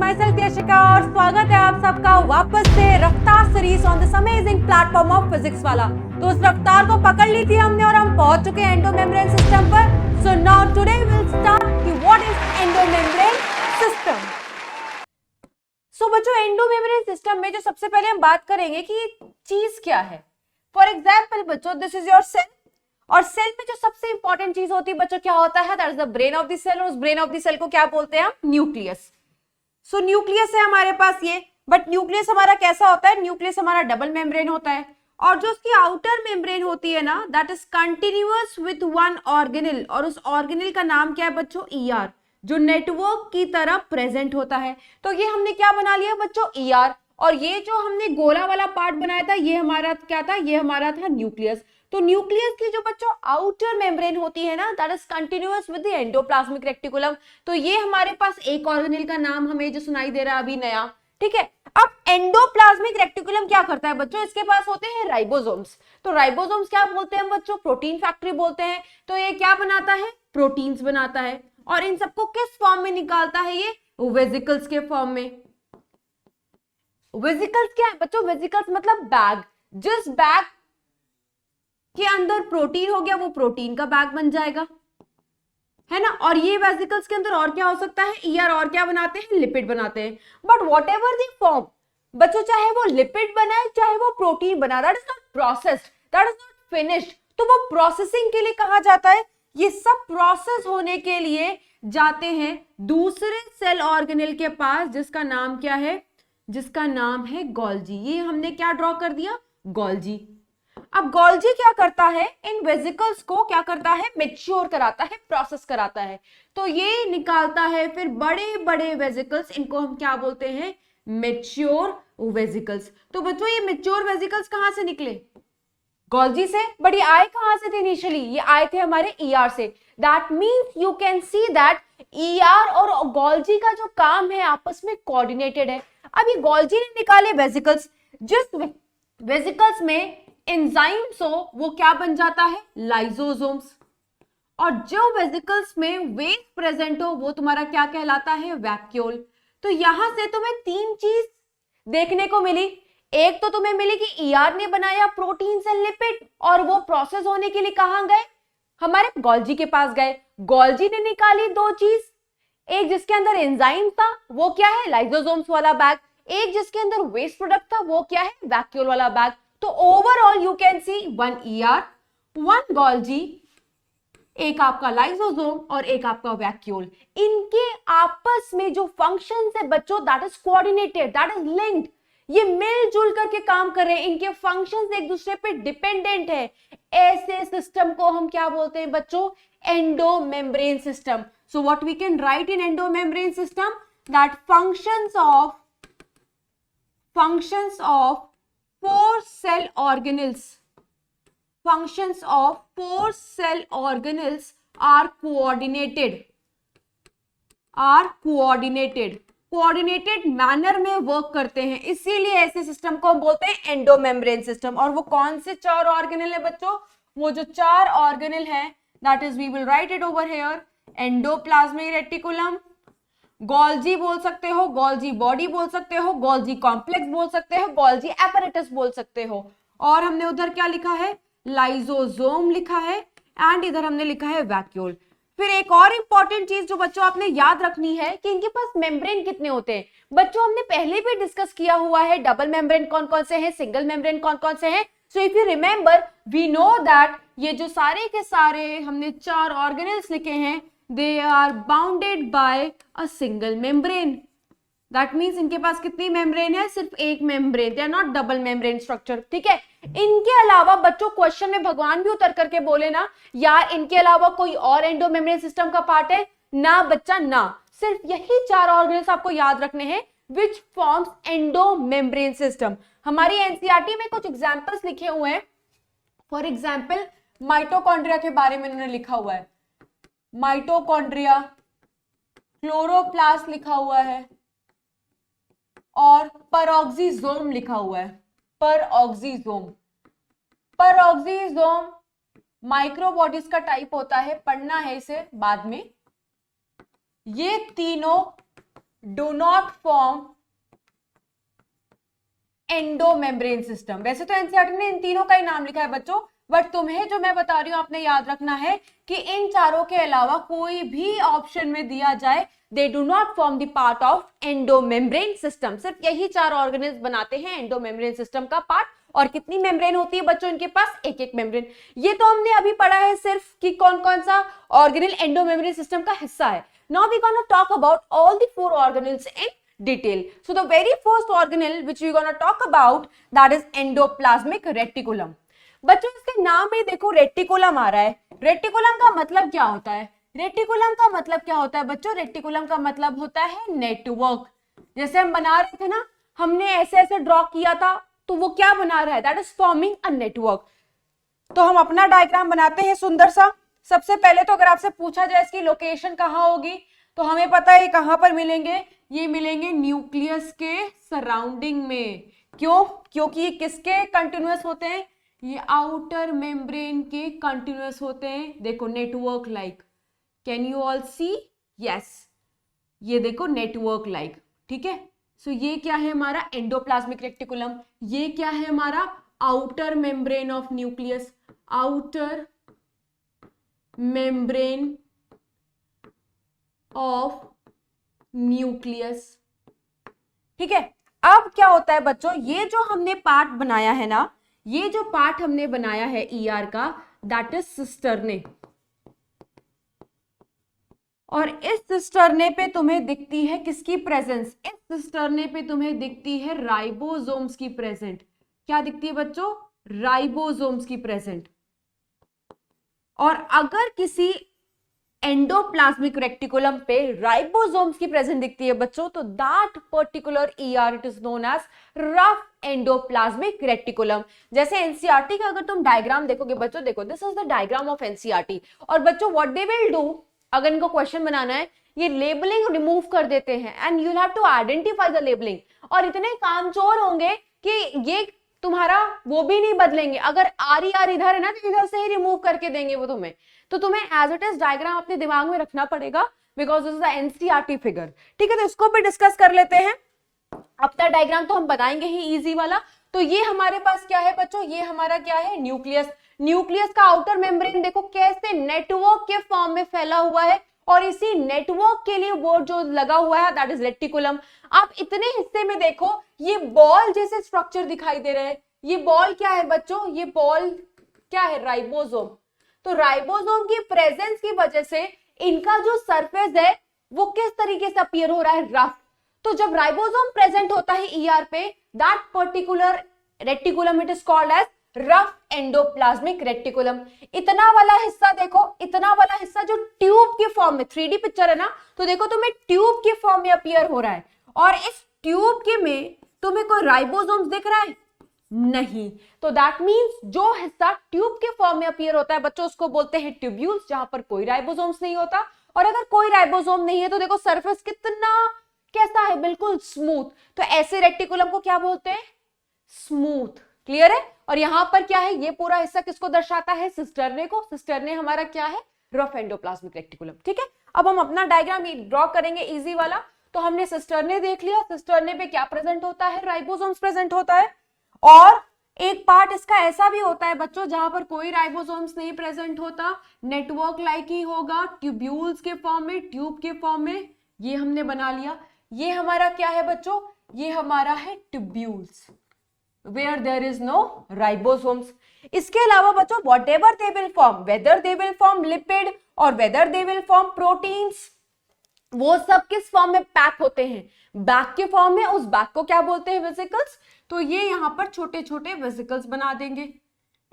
My self Yashika और स्वागत है आप सबका वापस से रफ्तार series on this amazing platform of physics वाला। तो उस रफ्तार को पकड़ ली थी हमने और हम पहुंच चुके हैं एंडोमेम्ब्रेन सिस्टम पर। So now today will start कि व्हाट इज एंडोमेम्ब्रेन सिस्टम। सो बच्चों, एंडोमेम्ब्रेन सिस्टम में जो सबसे पहले हम बात करेंगे कि चीज क्या है। फॉर एग्जाम्पल बच्चों, दिस इज योर सेल और सेल में जो सबसे इंपॉर्टेंट चीज होती है बच्चों क्या होता है, that is the brain of the cell. और उस ब्रेन ऑफ द सेल को क्या बोलते हैं हम, न्यूक्लियस। सो न्यूक्लियस है हमारे पास ये, बट न्यूक्लियस हमारा कैसा होता है, न्यूक्लियस हमारा डबल मेम्ब्रेन होता है और जो उसकी आउटर मेम्ब्रेन होती है ना, that is continuous with one organelle और उस ऑर्गेनेल का नाम क्या है बच्चों, ईआर, जो नेटवर्क की तरह प्रेजेंट होता है। तो ये हमने क्या बना लिया बच्चों, ईआर। और ये जो हमने गोला वाला पार्ट बनाया था ये हमारा क्या था, ये हमारा था न्यूक्लियस। तो न्यूक्लियस की जो बच्चों आउटर मेम्ब्रेन होती है ना, that is continuous with the endoplasmic reticulum. तो ये हमारे पास एक ऑर्गेनेल का नाम हमें जो सुनाई दे रहा है अभी नया, ठीक है। अब एंडोप्लाज्मिक रेटिकुलम क्या करता है बच्चों, इसके पास होते हैं राइबोसोम्स। तो राइबोसोम्स क्या बोलते हैं बच्चों, प्रोटीन फैक्ट्री बोलते हैं। तो ये क्या बनाता है, प्रोटीन्स बनाता है और इन सबको किस फॉर्म में निकालता है, ये वेसिकल्स के फॉर्म में। वेसिकल्स क्या है बच्चों, वेसिकल्स मतलब बैग। जिस बैग के अंदर प्रोटीन हो गया वो प्रोटीन का बैग बन जाएगा, है ना। और ये वेसिकल्स के अंदर और क्या हो सकता है, ईआर और क्या बनाते हैं, लिपिड बनाते हैं। But what ever the form बच्चों, चाहे वो लिपिड बनाए चाहे वो प्रोटीन बना, that is not processed, that is not finished. तो वो प्रोसेसिंग के लिए कहा जाता है। ये सब प्रोसेस होने के लिए जाते हैं दूसरे सेल ऑर्गेनेल के पास जिसका नाम क्या है, जिसका नाम है गोल्जी। ये हमने क्या ड्रॉ कर दिया, गोल्जी। अब गोल्जी क्या करता है, इन वेसिकल्स को क्या करता है, मैच्योर कराता है, प्रोसेस कराता है। तो ये निकालता है फिर बड़े बड़े वेसिकल्स, इनको हम क्या बोलते हैं, मैच्योर वेसिकल्स। तो बच्चों ये मैच्योर वेसिकल्स कहां से निकले, गोल्जी से। बट ये आए कहां से थे इनिशियली, ये आए थे हमारे ईआर से। That means you can see that ER और गोल्जी का जो काम है आपस में कोऑर्डिनेटेड है। अब ये गोल्जी ने निकाले वेसिकल्स, जिस वेसिकल्स में एंजाइम्स हो वो क्या बन जाता है, लाइसोसोम्स। और जो वेसिकल्स में वेस्ट प्रेजेंट हो वो तुम्हारा क्या कहलाता है, वैक्यूल। तो यहां से तुम्हें तीन चीज देखने को मिली। एक तो तुम्हें मिली कि ईआर ने बनाया प्रोटीन से लिपिड और वो प्रोसेस होने के लिए कहां गए, हमारे गोल्जी के पास गए। गोल्जी ने निकाली दो चीज, एक जिसके अंदर एंजाइम था वो क्या है, लाइसोसोम्स वाला बैग, एक जिसके अंदर वेस्ट प्रोडक्ट था वो क्या है, वैक्यूल वाला बैग। तो overall you can see one ER, one Golgi, एक आपका लाइसोसोम और एक आपका वैक्यूल। इनके आपस में जो फंक्शंस है बच्चों, that is coordinated, that is linked. ये मिलजुल करके काम कर रहे हैं, इनके फंक्शंस एक दूसरे पे डिपेंडेंट है। ऐसे सिस्टम को हम क्या बोलते हैं बच्चों, endomembrane system. So what we can write in endomembrane system, that functions of four cell organelles are coordinated manner में वर्क करते हैं, इसीलिए ऐसे सिस्टम को हम बोलते हैं एंडोमेम्ब्रेन सिस्टम। और वो कौन से चार ऑर्गेनेल है बच्चों, वो जो चार ऑर्गेनेल है that is, we will write it over here, endoplasmic reticulum, Golgi बोल सकते हो, गोल्जी बॉडी बोल सकते हो, गोल्जी कॉम्प्लेक्स बोल सकते हो, गोल्जी एपैरेटस बोल सकते हो। और हमने उधर क्या लिखा है, लाइसोसोम लिखा है एंड इधर हमने लिखा है वैक्यूल। फिर एक और इंपॉर्टेंट चीज जो बच्चों आपने याद रखनी है कि इनके पास मेम्ब्रेन कितने होते हैं। बच्चों हमने पहले भी डिस्कस किया हुआ है, डबल मेम्ब्रेन कौन कौन से हैं, सिंगल मेम्ब्रेन कौन कौन से हैं। So if you remember, we know that ये जो सारे के सारे हमने चार ऑर्गेनेल्स लिखे हैं, they are bounded by a single membrane. That means इनके पास कितनी मेम्ब्रेन है, सिर्फ एक membrane, they are not double membrane structure, ठीक है। इनके अलावा बच्चों क्वेश्चन में भगवान भी उतर करके बोले ना यार इनके अलावा कोई और एंडोमेम्ब्रेन सिस्टम का पार्ट है ना बच्चा, ना, सिर्फ यही चार ऑर्गेनेल्स आपको याद रखने हैं which forms एंडोमेम्ब्रेन सिस्टम। हमारी एनसीईआरटी में कुछ एग्जांपल्स लिखे हुए हैं। फॉर एग्जांपल माइटोकॉन्ड्रिया के बारे में उन्होंने लिखा हुआ है, माइटोकॉन्ड्रिया, क्लोरोप्लास्ट लिखा हुआ है और परऑक्सीजोम लिखा हुआ है। परऑक्सीजोम माइक्रोबॉडीज का टाइप होता है, पढ़ना है इसे बाद में। ये तीनों do not form endomembrane system. वैसे तो एनसीईआरटी ने इन तीनों का ही नाम लिखा है बच्चों, बट तुम्हें जो मैं बता रही हूं आपने याद रखना है कि इन चारों के अलावा कोई भी ऑप्शन में दिया जाए, they do not form the part of endomembrane system. सिर्फ यही चार ऑर्गेनिल्स बनाते हैं एंडोमेम्ब्रेन सिस्टम का पार्ट। और कितनी मेम्ब्रेन होती है बच्चों इनके पास? एक एक मेम्ब्रेन। ये तो हमने अभी पढ़ा है सिर्फ कि कौन कौन सा ऑर्गेनिल एंडोमेम्ब्रेन सिस्टम का हिस्सा है। Now we gonna talk about all the 4 organelles in detail. So the very first organelle which we're gonna talk about, that is endoplasmic reticulum. बच्चों इसके नाम में देखो रेटिकुलम आ रहा है। रेटिकुलम का मतलब क्या होता है? रेटिकुलम का मतलब क्या होता है बच्चों? रेटिकुलम का मतलब होता है नेटवर्क। जैसे हम बना रहे थे ना, हमने ऐसे ऐसे ड्रॉ किया था, तो वो क्या बना रहा है? That is forming a network. तो हम अपना डायग्राम बनाते हैं सुंदर सा। सबसे पहले तो अगर आपसे पूछा जाए इसकी लोकेशन कहाँ होगी, तो हमें पता है कहां पर मिलेंगे, ये मिलेंगे न्यूक्लियस के सराउंडिंग में। क्यों? क्योंकि ये किसके कंटिन्यूअस होते हैं? ये आउटर मेम्ब्रेन के कंटिन्यूअस होते हैं। देखो network like, can you all see? Yes, ये देखो नेटवर्क लाइक, ठीक है। सो ये क्या है हमारा एंडोप्लाज्मिक रेटिकुलम, ये क्या है हमारा outer membrane of nucleus, outer membrane of nucleus, ठीक है। अब क्या होता है बच्चों, ये जो हमने पार्ट बनाया है ना, ये जो पार्ट हमने बनाया है ईआर का, दैट इज सिस्टर्ने। और इस सिस्टर्ने पे तुम्हें दिखती है किसकी प्रेजेंस? इस सिस्टर्ने पे तुम्हें दिखती है राइबोसोम्स की प्रेजेंट। क्या दिखती है बच्चों? राइबोसोम्स की प्रेजेंट। और अगर किसी एंडोप्लाज्मिक रेटिकुलम पे राइबोसोम्स की प्रेजेंट दिखती है बच्चों, तो that particular ER it is known as rough endoplasmic reticulum. जैसे एनसीईआरटी का अगर तुम डायग्राम देखोगे बच्चों, देखो this is the diagram of NCERT. और बच्चों व्हाट दे विल डू, अगर इनको क्वेश्चन बनाना है, ये लेबलिंग रिमूव कर देते हैं and you have to identify the labelling. और इतने कामचोर होंगे कि ये तुम्हारा वो भी नहीं बदलेंगे। अगर आर इधर है ना, तो इधर से ही रिमूव करके देंगे वो तुम्हें। तो तुम्हें एज इट इज डायग्राम अपने दिमाग में रखना पड़ेगा, because this is the NCERT figure, ठीक है। तो इसको भी डिस्कस कर लेते हैं। अपना डायग्राम तो हम बनाएंगे ही इजी वाला। तो ये हमारे पास क्या है बच्चों? ये हमारा क्या है? न्यूक्लियस। न्यूक्लियस का आउटर मेम्ब्रेन देखो कैसे नेटवर्क के फॉर्म में फैला हुआ है, और इसी नेटवर्क के लिए वो जो लगा हुआ है दैट इज रेटिकुलम। आप इतने हिस्से में देखो, ये बॉल जैसे स्ट्रक्चर दिखाई दे रहे हैं। ये बॉल क्या है बच्चों? ये बॉल क्या है? राइबोसोम। तो राइबोसोम की प्रेजेंस की वजह से इनका जो सरफेस है वो किस तरीके से अपीयर हो रहा है? रफ। तो जब राइबोसोम प्रेजेंट होता है ईआर पे, that particular reticulum it is called as rough endoplasmic reticulum. इतना वाला हिस्सा देखो, इतना वाला हिस्सा जो ट्यूब के फॉर्म में, 3D पिक्चर है ना, तो देखो तुम्हें ट्यूब के फॉर्म में अपीयर हो रहा है। और इस ट्यूब के में तुम्हें कोई राइबोसोम्स दिख रहा है? नहीं। तो दैट मींस जो हिस्सा ट्यूब के फॉर्म में अपीयर होता है बच्चों, उसको बोलते हैं ट्यूब्यूल्स, जहां पर कोई राइबोसोम्स नहीं होता। और अगर कोई राइबोसोम नहीं है तो देखो सरफेस कितना कैसा है? बिल्कुल स्मूथ। तो ऐसे रेटिकुलम को क्या बोलते हैं? स्मूथ। क्लियर है? और यहां पर क्या है? ये पूरा हिस्सा किसको दर्शाता है? सिस्टर्ने को। सिस्टर्ने हमारा क्या है? रफ एंडोप्लाज्मिक रेटिकुलम, ठीक है। अब हम अपना डायग्राम ड्रॉ करेंगे इजी वाला। तो हमने सिस्टर्ने देख लिया, सिस्टर्ने पे क्या प्रेजेंट होता है? राइबोसोम्स प्रेजेंट होता है। और एक पार्ट इसका ऐसा भी होता है बच्चों जहां पर कोई राइबोसोम्स नहीं प्रेजेंट होता, नेटवर्क लाइक ही होगा, ट्यूब्यूल्स के फॉर्म में, ट्यूब के फॉर्म में। ये हमने बना लिया। ये हमारा क्या है बच्चों? ये हमारा है tubules where there is no ribosomes. इसके अलावा बच्चों whatever they will form, whether they will form lipid or whether they will form proteins, वो सब किस फॉर्म में पैक होते हैं? बैग के फॉर्म में। उस बैग को क्या बोलते हैं? वेसिकल्स। तो ये यहां पर छोटे छोटे वेसिकल्स बना देंगे,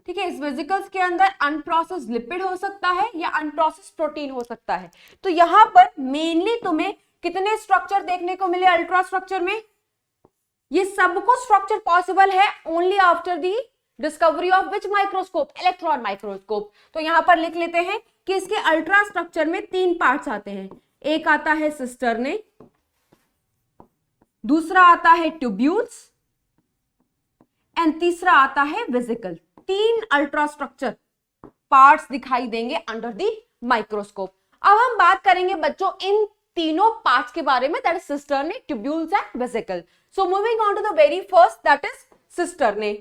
ठीक है। इस वेसिकल्स के अंदर अनप्रोसेस्ड लिपिड हो सकता है या अनप्रोसेस्ड प्रोटीन हो सकता है। तो यहां पर मेनली तुम्हें कितने स्ट्रक्चर देखने को मिले अल्ट्रा स्ट्रक्चर में? ये सबको स्ट्रक्चर पॉसिबल है only after the discovery of which microscope? Electron microscope. तो यहां पर लिख लेते हैं कि इसके अल्ट्रा स्ट्रक्चर में 3 पार्ट्स आते हैं। एक आता है सिस्टर्ने, दूसरा आता है ट्यूब्यूल्स एंड तीसरा आता है वेसिकल। 3 अल्ट्रा स्ट्रक्चर पार्ट्स दिखाई देंगे अंडर द माइक्रोस्कोप। अब हम बात करेंगे बच्चों इन तीनों पार्ट्स के बारे में, that is cisternae, tubules and vesicle. So moving on to the very first, that is cisternae.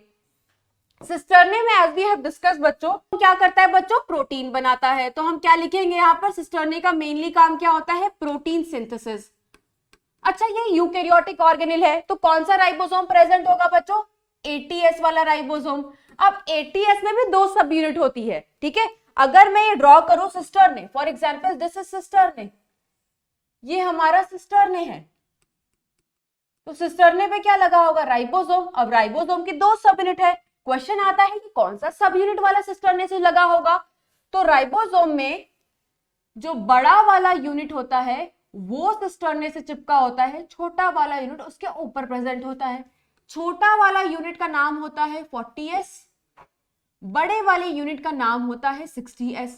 Cisternae में एज वी हैव डिस्कस बच्चों क्या करता है बच्चों, प्रोटीन बनाता है. तो हम क्या लिखेंगे यहाँ पर, सिस्टर्ने का मेनली काम क्या होता है, प्रोटीन सिंथेसिस. अच्छा ये यूकैरियोटिक ऑर्गेनेल है तो कौन सा राइबोसोम प्रेजेंट होगा बच्चों, एटीएस वाला राइबोसोम. अब एटीएस में भी 2 सब यूनिट होती है, ठीक है. अगर मैं ये ड्रॉ करूं cisternae, for example this is cisternae, ये हमारा सिस्टर्ने है, तो सिस्टर्ने पे क्या लगा होगा, राइबोसोम. अब राइबोसोम की 2 सब यूनिट है. क्वेश्चन आता है कि कौन सा सब यूनिट वाला सिस्टर्ने से लगा होगा. तो राइबोसोम में जो बड़ा वाला यूनिट होता है वो सिस्टर्ने से चिपका होता है, छोटा वाला यूनिट उसके ऊपर प्रेजेंट होता है. छोटा वाला यूनिट का नाम होता है 40S, बड़े वाले यूनिट का नाम होता है 60S.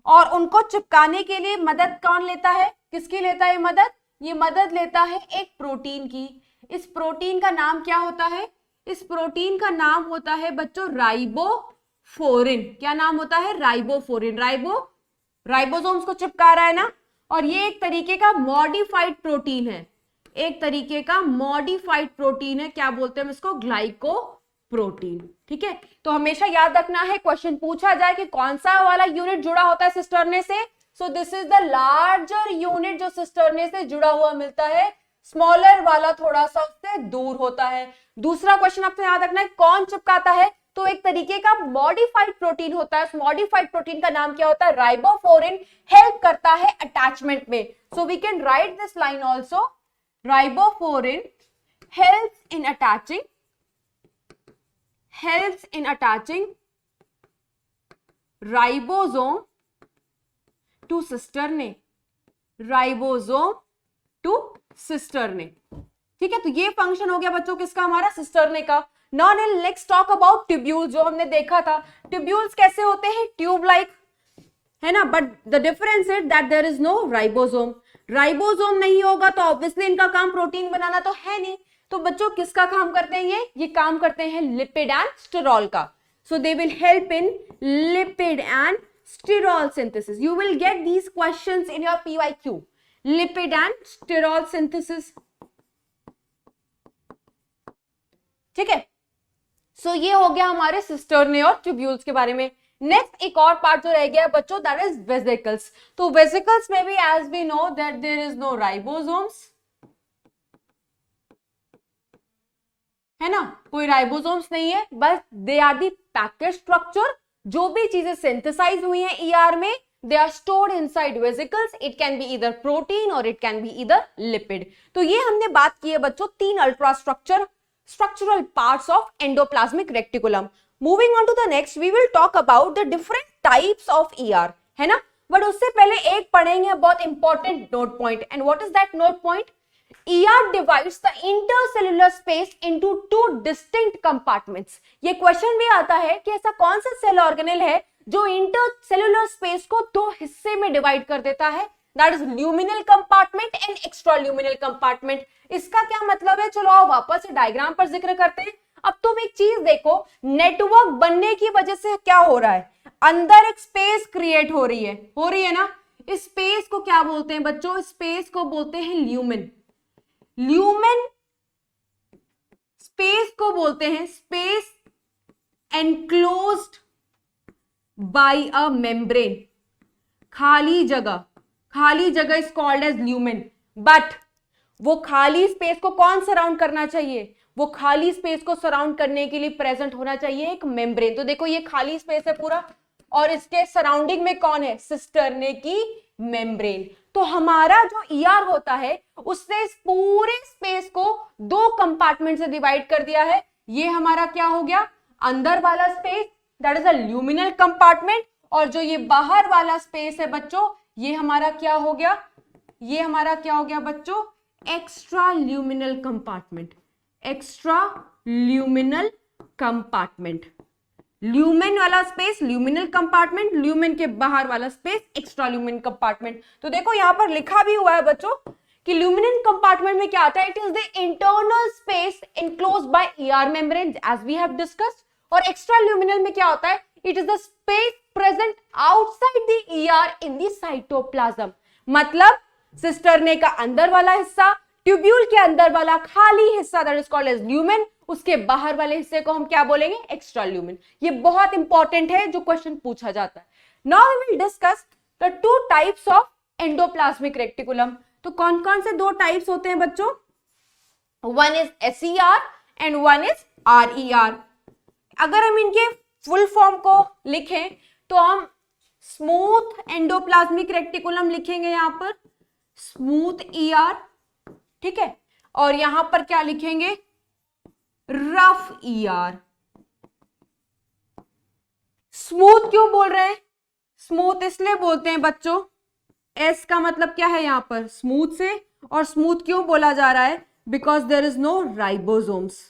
और उनको चिपकाने के लिए मदद कौन लेता है, किसकी लेता है मदद, ये मदद लेता है एक प्रोटीन की. इस प्रोटीन का नाम क्या होता है, इस प्रोटीन का नाम होता है बच्चों राइबोफोरिन. क्या नाम होता है, राइबोफोरिन. राइबोसोम्स को चिपका रहा है ना, और ये एक तरीके का मॉडिफाइड प्रोटीन है, एक तरीके का मॉडिफाइड प्रोटीन है. क्या बोलते हैं हम इसको, ग्लाइकोप्रोटीन. ठीक है, तो हमेशा याद रखना है, क्वेश्चन पूछा जाए कि कौन सा वाला यूनिट जुड़ा होता है सिस्टर्ने से, सो this is the larger unit जो सिस्टर्ने से जुड़ा हुआ मिलता है, स्मॉलर वाला थोड़ा सा उससे दूर होता है. दूसरा क्वेश्चन आपको याद रखना है, कौन चिपकाता है, तो एक तरीके का मॉडिफाइड प्रोटीन होता है. उस मॉडिफाइड प्रोटीन का नाम क्या होता है, राइबोफोरिन. हेल्प करता है अटैचमेंट में. So we can write this line also, ribophorin helps in attaching ribosome to cisternae, ribosome to cisternae. ठीक है, तो ये फंक्शन हो गया बच्चों किसका, हमारा सिस्टर्ने का. Now let's talk about tubules, जो हमने देखा था. ट्यूब्यूल्स कैसे होते हैं, ट्यूब लाइक है ना, but the difference is that there is no ribosome. Ribosome नहीं होगा तो ऑब्वियसली इनका काम प्रोटीन बनाना तो है नहीं. तो बच्चों किसका काम करते हैं, ये काम करते हैं लिपिड एंड स्टेरॉल का. So they will help in lipid and sterol synthesis. You will get these questions in your PYQ, lipid and sterol synthesis. ठीक है, सो ये हो गया हमारे सिस्टर्ने और ट्यूब्यूल्स के बारे में. नेक्स्ट एक और पार्ट जो रह गया है बच्चों, दैट इज वेसिकल्स. तो वेसिकल्स में भी as we know that there is no ribosomes, है ना, कोई राइबोसोम्स नहीं है, बस they are the package structure. जो भी चीजें सिंथेसाइज हुई हैं ER में, they are stored inside vesicles. It can be either protein or it can be either lipid. तो ये हमने बात की है बच्चों 3 ultra structural parts of endoplasmic reticulum. Moving on to the next, we will talk about the different types of ER, है ना. But उससे पहले एक पढ़ेंगे बहुत important note point. And what is that note point, ER divides the intercellular space into 2 distinct compartments. ये question भी आता है कि ऐसा कौन सा सेल ऑर्गेनेल है जो इंटरसेल्युलर स्पेस को 2 हिस्से में डिवाइड कर देता है, that is luminal compartment and extra luminal compartment. इसका क्या मतलब है, चलो आओ वापस से डायग्राम पर जिक्र करते हैं. अब तुम एक चीज देखो, नेटवर्क बनने की वजह से क्या हो रहा है, अंदर एक स्पेस क्रिएट हो रही है ना. इस स्पेस को क्या बोलते हैं बच्चों, स्पेस को बोलते हैं ल्यूमेन. ल्यूमेन स्पेस को बोलते हैं space enclosed by a membrane. खाली जगह is called as lumen. But वो खाली स्पेस को कौन सराउंड करना चाहिए, वो खाली स्पेस को सराउंड करने के लिए प्रेजेंट होना चाहिए एक मेम्ब्रेन. तो देखो ये खाली स्पेस है पूरा, और इसके सराउंडिंग में कौन है, सिस्टर्ने की मेम्ब्रेन. तो हमारा जो ER होता है उसने इस पूरे स्पेस को 2 कंपार्टमेंट से डिवाइड कर दिया है. ये हमारा क्या हो गया, अंदर वाला space, that is a luminal compartment. और जो ये बाहर वाला स्पेस है बच्चों, ये हमारा क्या हो गया बच्चों, एक्स्ट्रा ल्यूमिनल कंपार्टमेंट. ल्यूमेन वाला स्पेस ल्यूमिनल कंपार्टमेंट, ल्यूमेन के बाहर वाला स्पेस एक्स्ट्रा ल्यूमिनल कंपार्टमेंट. तो देखो यहां पर लिखा भी हुआ है बच्चों कि ल्यूमिनल कंपार्टमेंट में क्या आता है, it is the internal space enclosed by ER membrane as we have discussed. और एक्स्ट्रा ल्यूमिनल में क्या होता है, it is the space present outside the ER in the cytoplasm. मतलब सिस्टरने का अंदर वाला हिस्सा, ट्यूब्यूल के अंदर वाला खाली हिस्सा that is called as lumen, उसके बाहर वाले हिस्से को हम क्या बोलेंगे, एक्स्ट्रा ल्यूमेन। ये बहुत इंपॉर्टेंट है, जो क्वेश्चन पूछा जाता है। Now we will discuss the two types of endoplasmic reticulum. तो कौन कौन से दो टाइप्स होते हैं बच्चों, one is SER and one is RER। अगर हम इनके फुल फॉर्म को लिखें तो हम स्मूथ एंडोप्लाज्मिक रेटिकुलम लिखेंगे, यहां पर स्मूथ ER, ठीक है, और यहां पर क्या लिखेंगे, रफ ER। स्मूथ क्यों बोल रहे हैं, स्मूथ इसलिए बोलते हैं बच्चों, S का मतलब क्या है यहां पर, स्मूथ से, और स्मूथ क्यों बोला जा रहा है, because there is no ribosomes,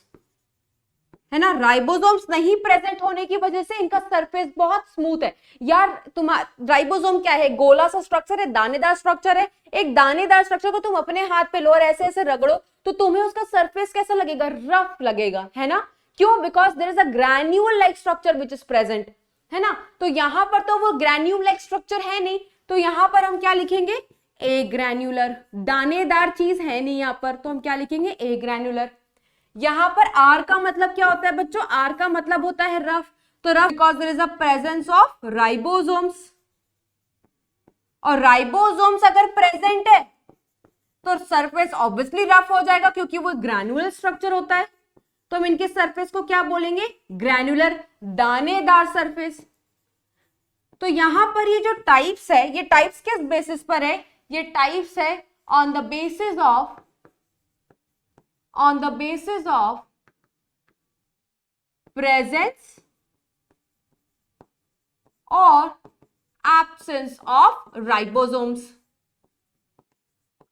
है ना, राइबोसोम्स नहीं प्रेजेंट होने की वजह से इनका सरफेस बहुत स्मूथ है। यार तुम्हारा राइबोसोम क्या है, गोला सा स्ट्रक्चर है, दानेदार स्ट्रक्चर है। एक दानेदार स्ट्रक्चर को तुम अपने हाथ पे लो और ऐसे ऐसे रगड़ो तो तुम्हें उसका सरफेस कैसा लगेगा, रफ लगेगा, है ना, क्यों, because there is a granule like structure which is present, है ना। तो यहां पर तो वो ग्रैन्यूल लाइक स्ट्रक्चर है नहीं, तो यहां पर हम क्या लिखेंगे, ए ग्रैन्युलर, दानेदार चीज है नहीं यहां पर, तो हम क्या लिखेंगे, ए ग्रैन्युलर। यहां पर आर का मतलब क्या होता है बच्चों, आर का मतलब होता है रफ, तो rough because there is a presence of ribosomes, और राइबोसोम्स अगर प्रेजेंट है तो सरफेस ऑब्वियसली रफ हो जाएगा क्योंकि वो ग्रैन्युलर स्ट्रक्चर होता है। तो हम इनके सरफेस को क्या बोलेंगे, ग्रैन्युलर, दानेदार सरफेस। तो यहां पर ये जो टाइप्स है, ये टाइप्स किस बेसिस पर है, ये टाइप्स है on the basis of presence और एब्सेंस ऑफ राइबोसोम्स।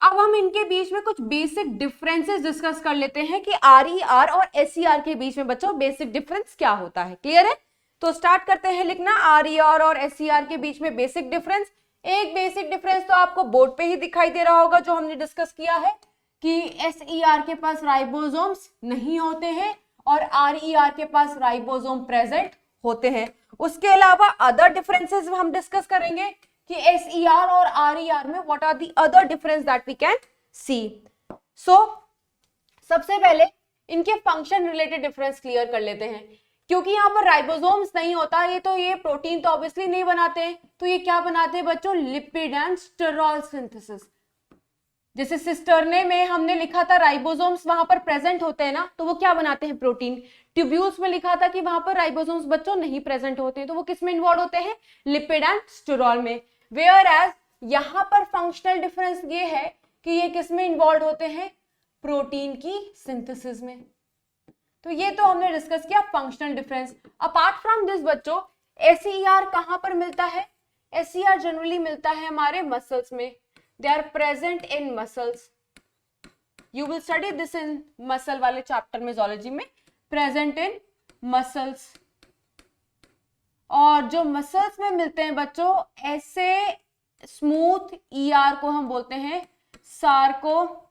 अब हम इनके बीच में कुछ बेसिक डिफरेंसेस डिस्कस कर लेते हैं कि RER और SER के बीच में बच्चों बेसिक डिफरेंस क्या होता है, क्लियर है। तो स्टार्ट करते हैं लिखना RER और SER के बीच में बेसिक डिफरेंस। एक बेसिक डिफरेंस तो आपको बोर्ड पे ही दिखाई दे रहा होगा जो हमने डिस्कस किया है कि SER के पास राइबोसोम्स नहीं होते हैं और RER के पास राइबोसोम प्रेजेंट होते हैं। उसके अलावा अदर डिफरेंसेस हम डिस्कस करेंगे कि SER और RER में what are the other difference that we can see. So सबसे पहले इनके फंक्शन रिलेटेड डिफरेंस क्लियर कर लेते हैं। क्योंकि यहाँ पर राइबोसोम्स नहीं होता, ये प्रोटीन तो ऑब्वियसली नहीं बनाते, तो ये क्या बनाते हैं बच्चों, लिपिड एंड स्टेरॉल सिंथेसिस। जैसे सिस्टरने में हमने लिखा था राइबोसोम्स वहां पर प्रेजेंट होते हैं ना, तो वो क्या बनाते हैं, प्रोटीन। ट्यूब्यूल्स में लिखा था कि वहां पर राइबोसोम्स बच्चों नहीं प्रेजेंट होते हैं, तो वो किस में इन्वॉल्व होते हैं, लिपिड एंड स्टेरॉल में। वेयर एज यहाँ पर फंक्शनल डिफरेंस ये है कि ये किस में इन्वॉल्व होते हैं, प्रोटीन की सिंथेसिस में। तो ये तो हमने डिस्कस किया functional difference. Apart from this बच्चों SER कहां पर मिलता है, SER जनरली मिलता है हमारे मसल्स में, they are present in muscles. You will study this in muscle वाले चैप्टर में जूलॉजी में, प्रेजेंट इन मसल्स। और जो मसल्स में मिलते हैं बच्चों, ऐसे स्मूथ ER को हम बोलते हैं सार्कोप्लाज्मिक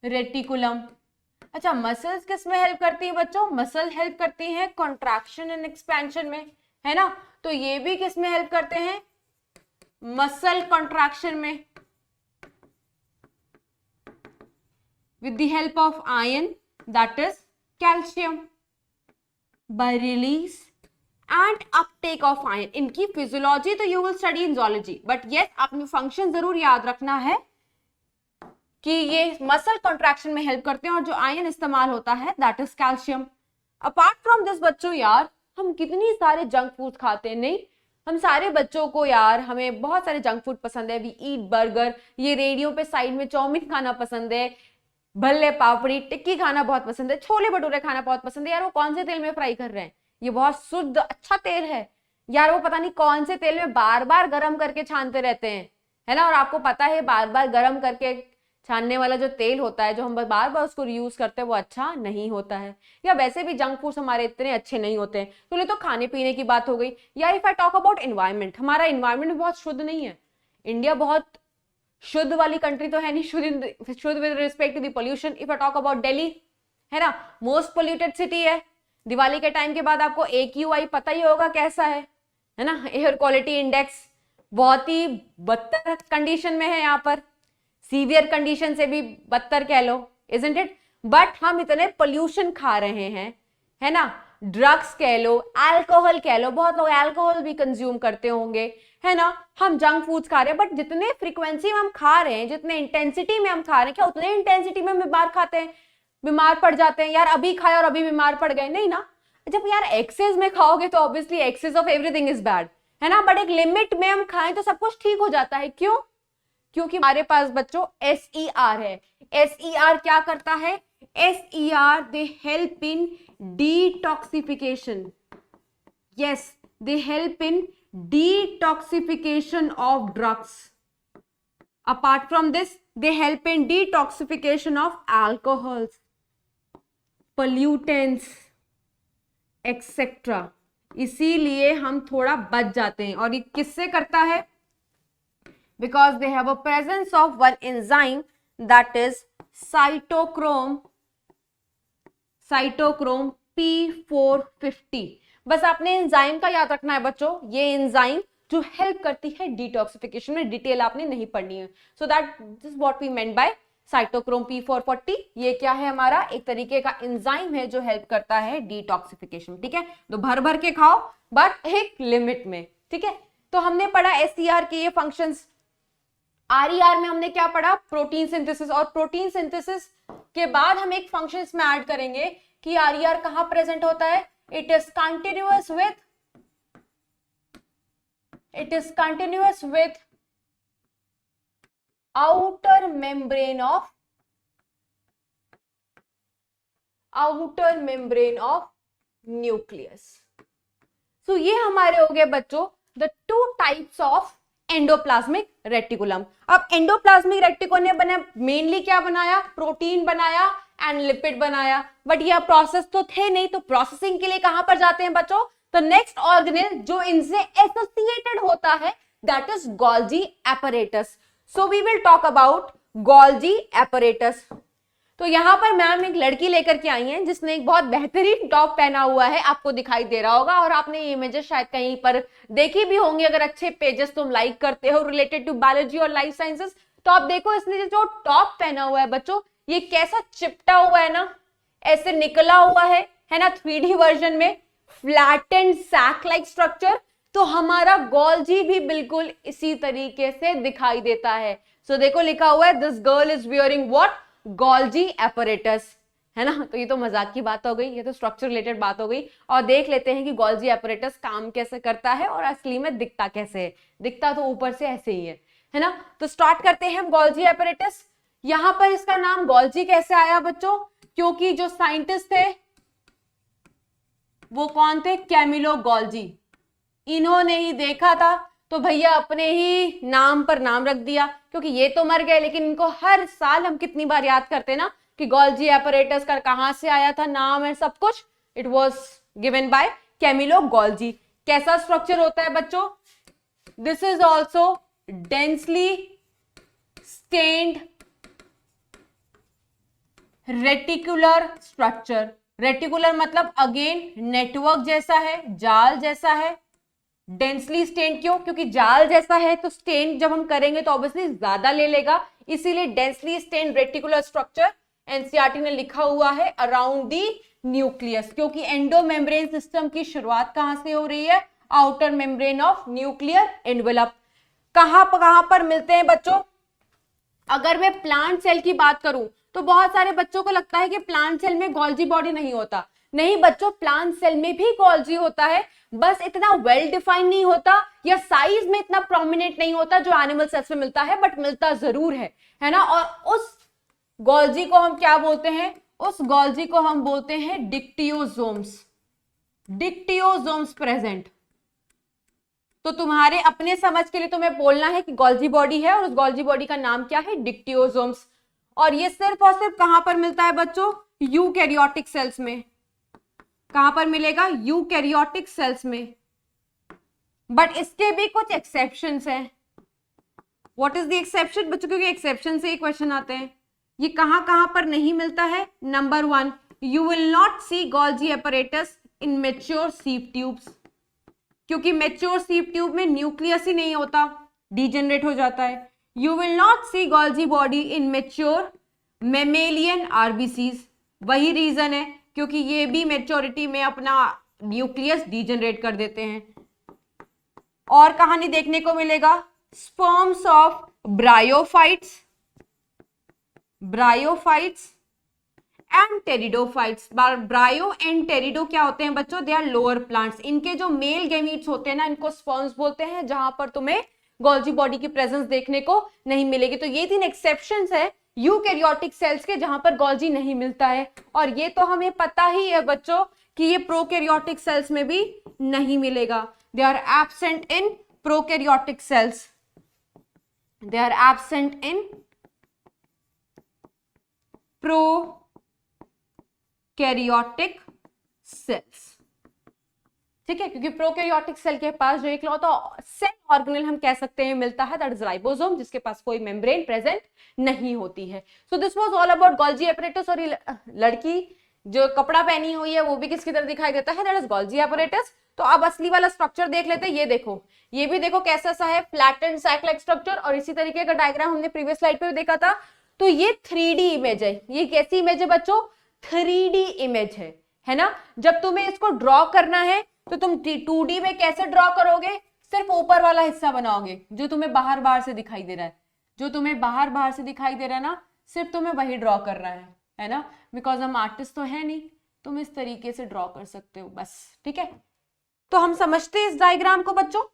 रेटिकुलम। अच्छा, मसल्स किस में हेल्प करती है बच्चों, मसल हेल्प करती हैं कॉन्ट्रैक्शन एंड एक्सपेंशन में, है ना। तो ये भी किस में हेल्प करते हैं, मसल कॉन्ट्रैक्शन में, with the help of iron that is calcium, by release and uptake of iron। इनकी फिजियोलॉजी तो you will study in zoology, but yes आपने फंक्शन जरूर याद रखना है कि ये मसल कॉन्ट्रैक्शन में हेल्प करते हैं और जो आयन इस्तेमाल होता है that is calcium. Apart from this बच्चों यार हम कितनी सारे जंक फूड खाते हैं, नहीं हम सारे बच्चों को यार हमें बहुत सारे जंक फूड पसंद है, वी ईट बर्गर, ये रेडियो पे साइड में चाउमीन खाना पसंद है, भल्ले पापड़ी टिक्की खाना बहुत पसंद है, छोले भटूरे खाना बहुत पसंद है। यार वो कौन से तेल में फ्राई कर रहे हैं, ये बहुत शुद्ध अच्छा तेल है यार, वो पता नहीं कौन से तेल में बार बार गर्म करके छानते रहते हैं, है ना। और आपको पता है बार बार गर्म करके छानने वाला जो तेल होता है जो हम बार बार उसको यूज करते हैं वो अच्छा नहीं होता है, या वैसे भी जंक फूड्स हमारे इतने अच्छे नहीं होते हैं। तो ये तो खाने पीने की बात हो गई यार। If I talk about environment, हमारा एनवायरमेंट भी बहुत शुद्ध नहीं है। इंडिया बहुत शुद्ध वाली कंट्री तो है नहीं, शुद्ध with respect to the pollution. If I talk about Delhi, है ना, मोस्ट पोल्यूटेड सिटी है। दिवाली के टाइम के बाद आपको AQI पता ही होगा कैसा है ना, एयर क्वालिटी इंडेक्स बहुत ही बदतर कंडीशन में है, यहाँ पर सीवियर कंडीशन से भी बदतर कह लो, इजंट इट। बट हम इतने पोल्यूशन खा रहे हैं, है ना, ड्रग्स कह लो, अल्कोहल कह लो, बहुत लोग अल्कोहल भी कंज्यूम करते होंगे, है ना, हम जंक फूड्स खा रहे हैं, बट जितने फ्रीक्वेंसी में हम खा रहे हैं, जितने इंटेंसिटी में हम खा रहे हैं, क्या उतने इंटेंसिटी में हम बीमार खाते हैं, बीमार पड़ जाते हैं? यार अभी खाया और अभी बीमार पड़ गए, नहीं ना। जब यार एक्सेस में खाओगे तो obviously excess of everything is bad, है ना, बट एक लिमिट में हम खाएं तो सब कुछ ठीक हो जाता है। क्यों? क्योंकि हमारे पास बच्चों SER है। SER क्या करता है? SER they help in detoxification, yes, they help in detoxification of drugs. Apart from this, they help in detoxification of alcohols, pollutants, etc. इसीलिए हम थोड़ा बच जाते हैं। और ये किससे करता है? Because they have a presence of one enzyme that is cytochrome P450। बस आपने एंजाइम का याद रखना है बच्चों, ये एंजाइम जो हेल्प करती है डिटॉक्सिफिकेशन में, डिटेल आपने नहीं पढ़नी है। So that this what we meant by cytochrome P450। ये क्या है? हमारा एक तरीके का एंजाइम है जो हेल्प करता है डिटॉक्सिफिकेशन, ठीक है। तो भर भर के खाओ बट एक लिमिट में, ठीक है। तो हमने पढ़ा SER के ये फंक्शंस। RER में हमने क्या पढ़ा? Protein synthesis. और प्रोटीन सिंथेसिस के बाद हम एक फंक्शन इसमें ऐड करेंगे कि RER कहां प्रेजेंट होता है? It is continuous with outer membrane of nucleus। So ये हमारे हो गए बच्चों the two types of endoplasmic reticulum. अब एंडोप्लाज्मिक रेटिकुलम ने बना मेनली क्या बनाया? प्रोटीन बनाया एंड लिपिड बनाया। बट यह प्रोसेस तो थे नहीं, तो प्रोसेसिंग के लिए कहां पर जाते हैं बच्चों? तो नेक्स्ट ऑर्गेनेल जो इनसे एसोसिएटेड होता है that is Golgi apparatus. So we will talk about Golgi apparatus. तो यहां पर मैम एक लड़की लेकर के आई हैं जिसने एक बहुत बेहतरीन टॉप पहना हुआ है, आपको दिखाई दे रहा होगा, और आपने ये इमेजेस शायद कहीं पर देखी भी होंगी। अगर अच्छे पेजेस तुम लाइक करते हो रिलेटेड टू बायोलॉजी और लाइफ साइंसेस, तो आप देखो इसने जो टॉप पहना हुआ है बच्चों, ये कैसा चिपटा हुआ है ना, ऐसे निकला हुआ है ना, 3D वर्जन में, फ्लैटेंड सैक लाइक स्ट्रक्चर। तो हमारा गोल्जी भी बिल्कुल इसी तरीके से दिखाई देता है। सो देखो लिखा हुआ है this girl is wearing what? Golgi apparatus, है ना। तो ये तो मजाक की बात हो गई, ये तो स्ट्रक्चर रिलेटेड बात हो गई। और देख लेते हैं कि गोल्जी एपरेटस काम कैसे करता है और असली में दिखता कैसे है। दिखता तो ऊपर से ऐसे ही है ना। तो स्टार्ट करते हैं हम गोल्जी एपरेटस। यहां पर इसका नाम गोल्जी कैसे आया बच्चों? क्योंकि जो साइंटिस्ट थे वो कौन थे? Camillo Golgi. इन्होंने ही देखा था तो भैया अपने ही नाम पर नाम रख दिया, क्योंकि ये तो मर गए लेकिन इनको हर साल हम कितनी बार याद करते ना कि गोल्जी एपरेटस का कहां से आया था नाम है सब कुछ। It was given by Camillo Golgi. कैसा स्ट्रक्चर होता है बच्चों? This is also densely stained reticular structure. Reticular मतलब अगेन नेटवर्क जैसा है, जाल जैसा है। डेंसली स्टेन्ड क्यों? क्योंकि जाल जैसा है तो स्टेन जब हम करेंगे तो ऑब्वियसली ज्यादा ले लेगा, इसीलिए densely stained reticular structure NCERT ने लिखा हुआ है अराउंड दी न्यूक्लियस। क्योंकि एंडोमेम्ब्रेन सिस्टम की शुरुआत कहां से हो रही है? Outer membrane of nuclear envelope. कहां पर मिलते हैं बच्चों? अगर मैं प्लांट सेल की बात करूं तो बहुत सारे बच्चों को लगता है कि प्लांट सेल में गोल्जी बॉडी नहीं होता। नहीं बच्चों, प्लांट सेल में भी गोल्जी होता है, बस इतना वेल डिफाइंड नहीं होता या साइज में इतना प्रोमिनेंट नहीं होता जो एनिमल सेल्स में मिलता है, बट मिलता जरूर है ना। और उस गोल्जी को हम क्या बोलते हैं? उस गोल्जी को हम बोलते हैं डिक्टियोसोम्स। डिक्टियोसोम्स प्रेजेंट। तो तुम्हारे अपने समझ के लिए तुम्हें बोलना है कि गोल्जी बॉडी है और उस गोल्जी बॉडी का नाम क्या है? डिक्टियोसोम्स। और ये सिर्फ और सिर्फ कहां पर मिलता है बच्चों? यूकैरियोटिक सेल्स में। कहां पर मिलेगा? यूकैरियोटिक सेल्स में। बट इसके भी कुछ एक्सेप्शंस हैं। व्हाट इज द एक्सेप्शन बच्चों? क्योंकि एक्सेप्शन से ही क्वेश्चन आते हैं। ये कहां पर नहीं मिलता है? Number 1, you will not see Golgi apparatus in mature sieve tubes. क्योंकि मेच्योर सीव ट्यूब में न्यूक्लियस ही नहीं होता, डीजेनरेट हो जाता है। You will not see Golgi body in mature mammalian RBCs, वही रीजन है क्योंकि ये भी मेच्योरिटी में अपना न्यूक्लियस डीजेनरेट कर देते हैं। और कहानी देखने को मिलेगा sperms of bryophytes and pteridophytes. Bryo and pterido क्या होते हैं बच्चों? They are lower plants. इनके जो मेल गैमीट्स होते हैं ना, इनको स्पर्म्स बोलते हैं, जहां पर तुम्हें गोल्जी बॉडी की प्रेजेंस देखने को नहीं मिलेगी। तो ये 3 एक्सेप्शंस है यूकैरियोटिक सेल्स के जहां पर गोल्जी नहीं मिलता है। और ये तो हमें पता ही है बच्चों कि ये प्रोकैरियोटिक सेल्स में भी नहीं मिलेगा। They are absent in prokaryotic cells, they are absent in prokaryotic cells. ठीक है, क्योंकि प्रोकैरियोटिक सेल के पास जो इकलौता सेल ऑर्गेनेल हम कह सकते हैं मिलता है, दैट इज राइबोसोम, जिसके पास कोई मेम्ब्रेन प्रेजेंट नहीं होती है। So this was all about Golgi apparatus. और ये लड़की जो कपड़ा पहनी हुई है वो भी किसकी तरह दिखाई देता है? That is Golgi apparatus. तो अब असली वाला स्ट्रक्चर देख लेते हैं। ये देखो, ये भी देखो कैसा सा है, फ्लैटेंड सैक लाइक स्ट्रक्चर। और इसी तरीके का डायग्राम हमने प्रीवियस स्लाइड पे भी देखा था। तो ये 3D इमेज है। ये कैसी इमेज है बच्चों? 3D इमेज है ना। जब तुम्हें इसको ड्रॉ करना है तो तुम 2D में कैसे ड्रॉ करोगे? सिर्फ ऊपर वाला हिस्सा बनाओगे जो तुम्हें बाहर से दिखाई दे रहा है, जो तुम्हें बाहर से दिखाई दे रहा है ना, सिर्फ तुम्हें वही ड्रॉ करना है ना। बिकॉज हम आर्टिस्ट तो है नहीं, तुम इस तरीके से ड्रॉ कर सकते हो बस। ठीक है, तो हम समझते हैं इस डायग्राम को बच्चों।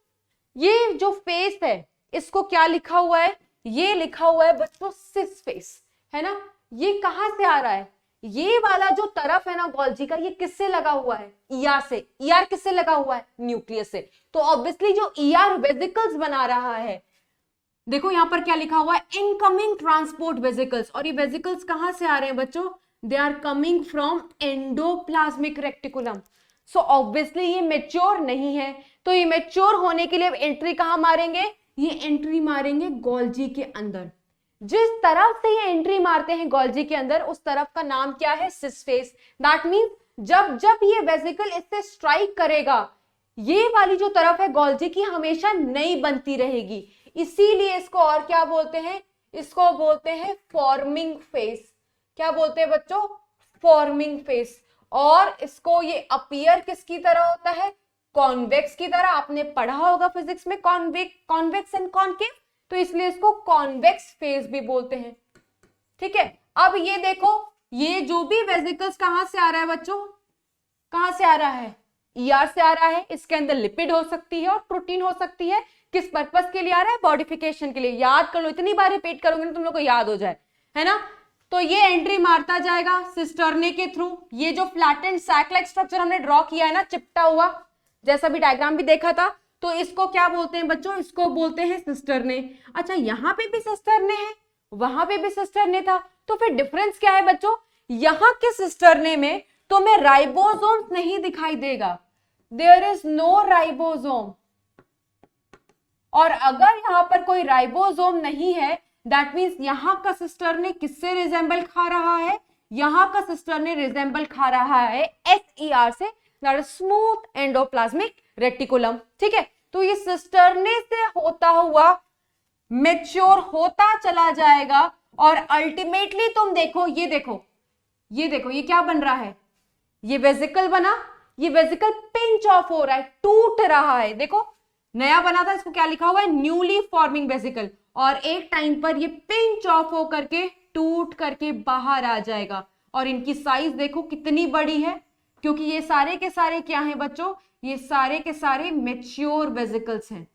ये जो फेस है इसको क्या लिखा हुआ है? ये लिखा हुआ है बच्चों सिस फेस, है ना। ये कहां से आ रहा है? ये वाला जो तरफ है ना गोल्जी का, ये किससे लगा हुआ है? ईआर से। ईआर किससे लगा हुआ है? न्यूक्लियस से। तो ऑब्वियसली जो ईआर वेसिकल्स बना रहा है, देखो यहां पर क्या लिखा हुआ है? Incoming transport vesicles. और ये वेसिकल्स कहां से आ रहे हैं बच्चों? They are coming from endoplasmic reticulum. So obviously ये मेच्योर नहीं है। तो ये मेच्योर होने के लिए एंट्री कहां मारेंगे? ये एंट्री मारेंगे गोल्जी के अंदर। जिस तरफ से ये एंट्री मारते हैं गोल्जी के अंदर, उस तरफ का नाम क्या है? Cis face. दैट मींस जब ये वेसिकल इससे स्ट्राइक करेगा, ये वाली जो तरफ है गोल्जी की हमेशा नई बनती रहेगी। इसीलिए इसको और क्या बोलते हैं? इसको बोलते हैं फॉर्मिंग फेस। क्या बोलते हैं बच्चों? Forming face. और इसको ये अपीयर किसकी तरह होता है? कॉन्वेक्स की तरह। आपने पढ़ा होगा फिजिक्स में कॉन्वेक्स एंड कॉन्केव, तो इसलिए इसको कॉन्वेक्स फेस भी बोलते हैं। ठीक है, अब ये देखो, ये जो भी वेसिकल्स कहां से आ रहा है बच्चों? कहां से आ रहा है? ईआर से आ रहा है। इसके अंदर लिपिड हो सकती है और प्रोटीन हो सकती है। किस पर्पस के लिए आ रहा है? बॉडिफिकेशन के लिए। याद कर लो, इतनी बार रिपीट करोगे ना तुम लोग को याद हो जाए, है ना। तो ये एंट्री मारता जाएगा सिस्टर्ने के थ्रू। ये जो फ्लैटेंड सैक लाइक स्ट्रक्चर हमने ड्रॉ किया है ना, चिपटा हुआ, जैसा भी डायग्राम भी देखा था, तो इसको क्या बोलते हैं बच्चों? इसको बोलते हैं सिस्टर्ने। अच्छा, यहां पे भी सिस्टर्ने है, वहां पे भी सिस्टर्ने था, तो फिर डिफरेंस क्या है बच्चों? यहां के सिस्टर्ने में तुम्हें राइबोसोम नहीं दिखाई देगा। There is no ribosome. और अगर यहां पर कोई राइबोसोम नहीं है, दैट मींस यहां का सिस्टर्ने किससे रिजेंबल खा रहा है? यहां का सिस्टर्ने रिजेंबल खा रहा है SER से, that is smooth endoplasmic reticulum. ठीक है, तो ये सिस्टर्ने से होता हुआ मेच्योर होता चला जाएगा और अल्टीमेटली तुम देखो, ये क्या बन रहा है? ये वेसिकल बना, ये वेसिकल पिंच ऑफ हो रहा है, टूट रहा है। देखो नया बना था, इसको क्या लिखा हुआ है? Newly forming vesicle. और एक टाइम पर ये पिंच ऑफ हो करके टूट करके बाहर आ जाएगा। और इनकी साइज देखो कितनी बड़ी है, क्योंकि ये सारे के सारे क्या हैं बच्चों? ये सारे के सारे मेच्योर वेसिकल्स हैं,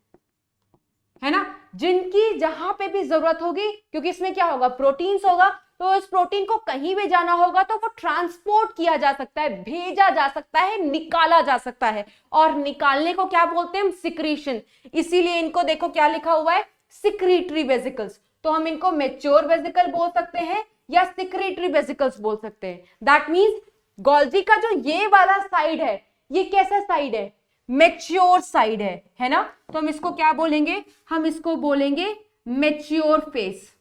है ना, जिनकी जहां पे भी जरूरत होगी, क्योंकि इसमें क्या होगा? प्रोटीन्स होगा, तो इस प्रोटीन को कहीं भी जाना होगा तो वो ट्रांसपोर्ट किया जा सकता है, भेजा जा सकता है, निकाला जा सकता है। और निकालने को क्या बोलते हैं हम? सिक्रीशन। इसीलिए इनको देखो क्या लिखा हुआ है? Secretory vesicles. तो हम इनको मेच्योर वेसिकल बोल सकते हैं या सिक्रीटरी वेसिकल्स बोल सकते हैं। दैट मींस गोल्जी का जो ये वाला साइड है, ये कैसा साइड है? मेच्योर साइड है ना। तो हम इसको क्या बोलेंगे? हम इसको बोलेंगे मेच्योर फेस।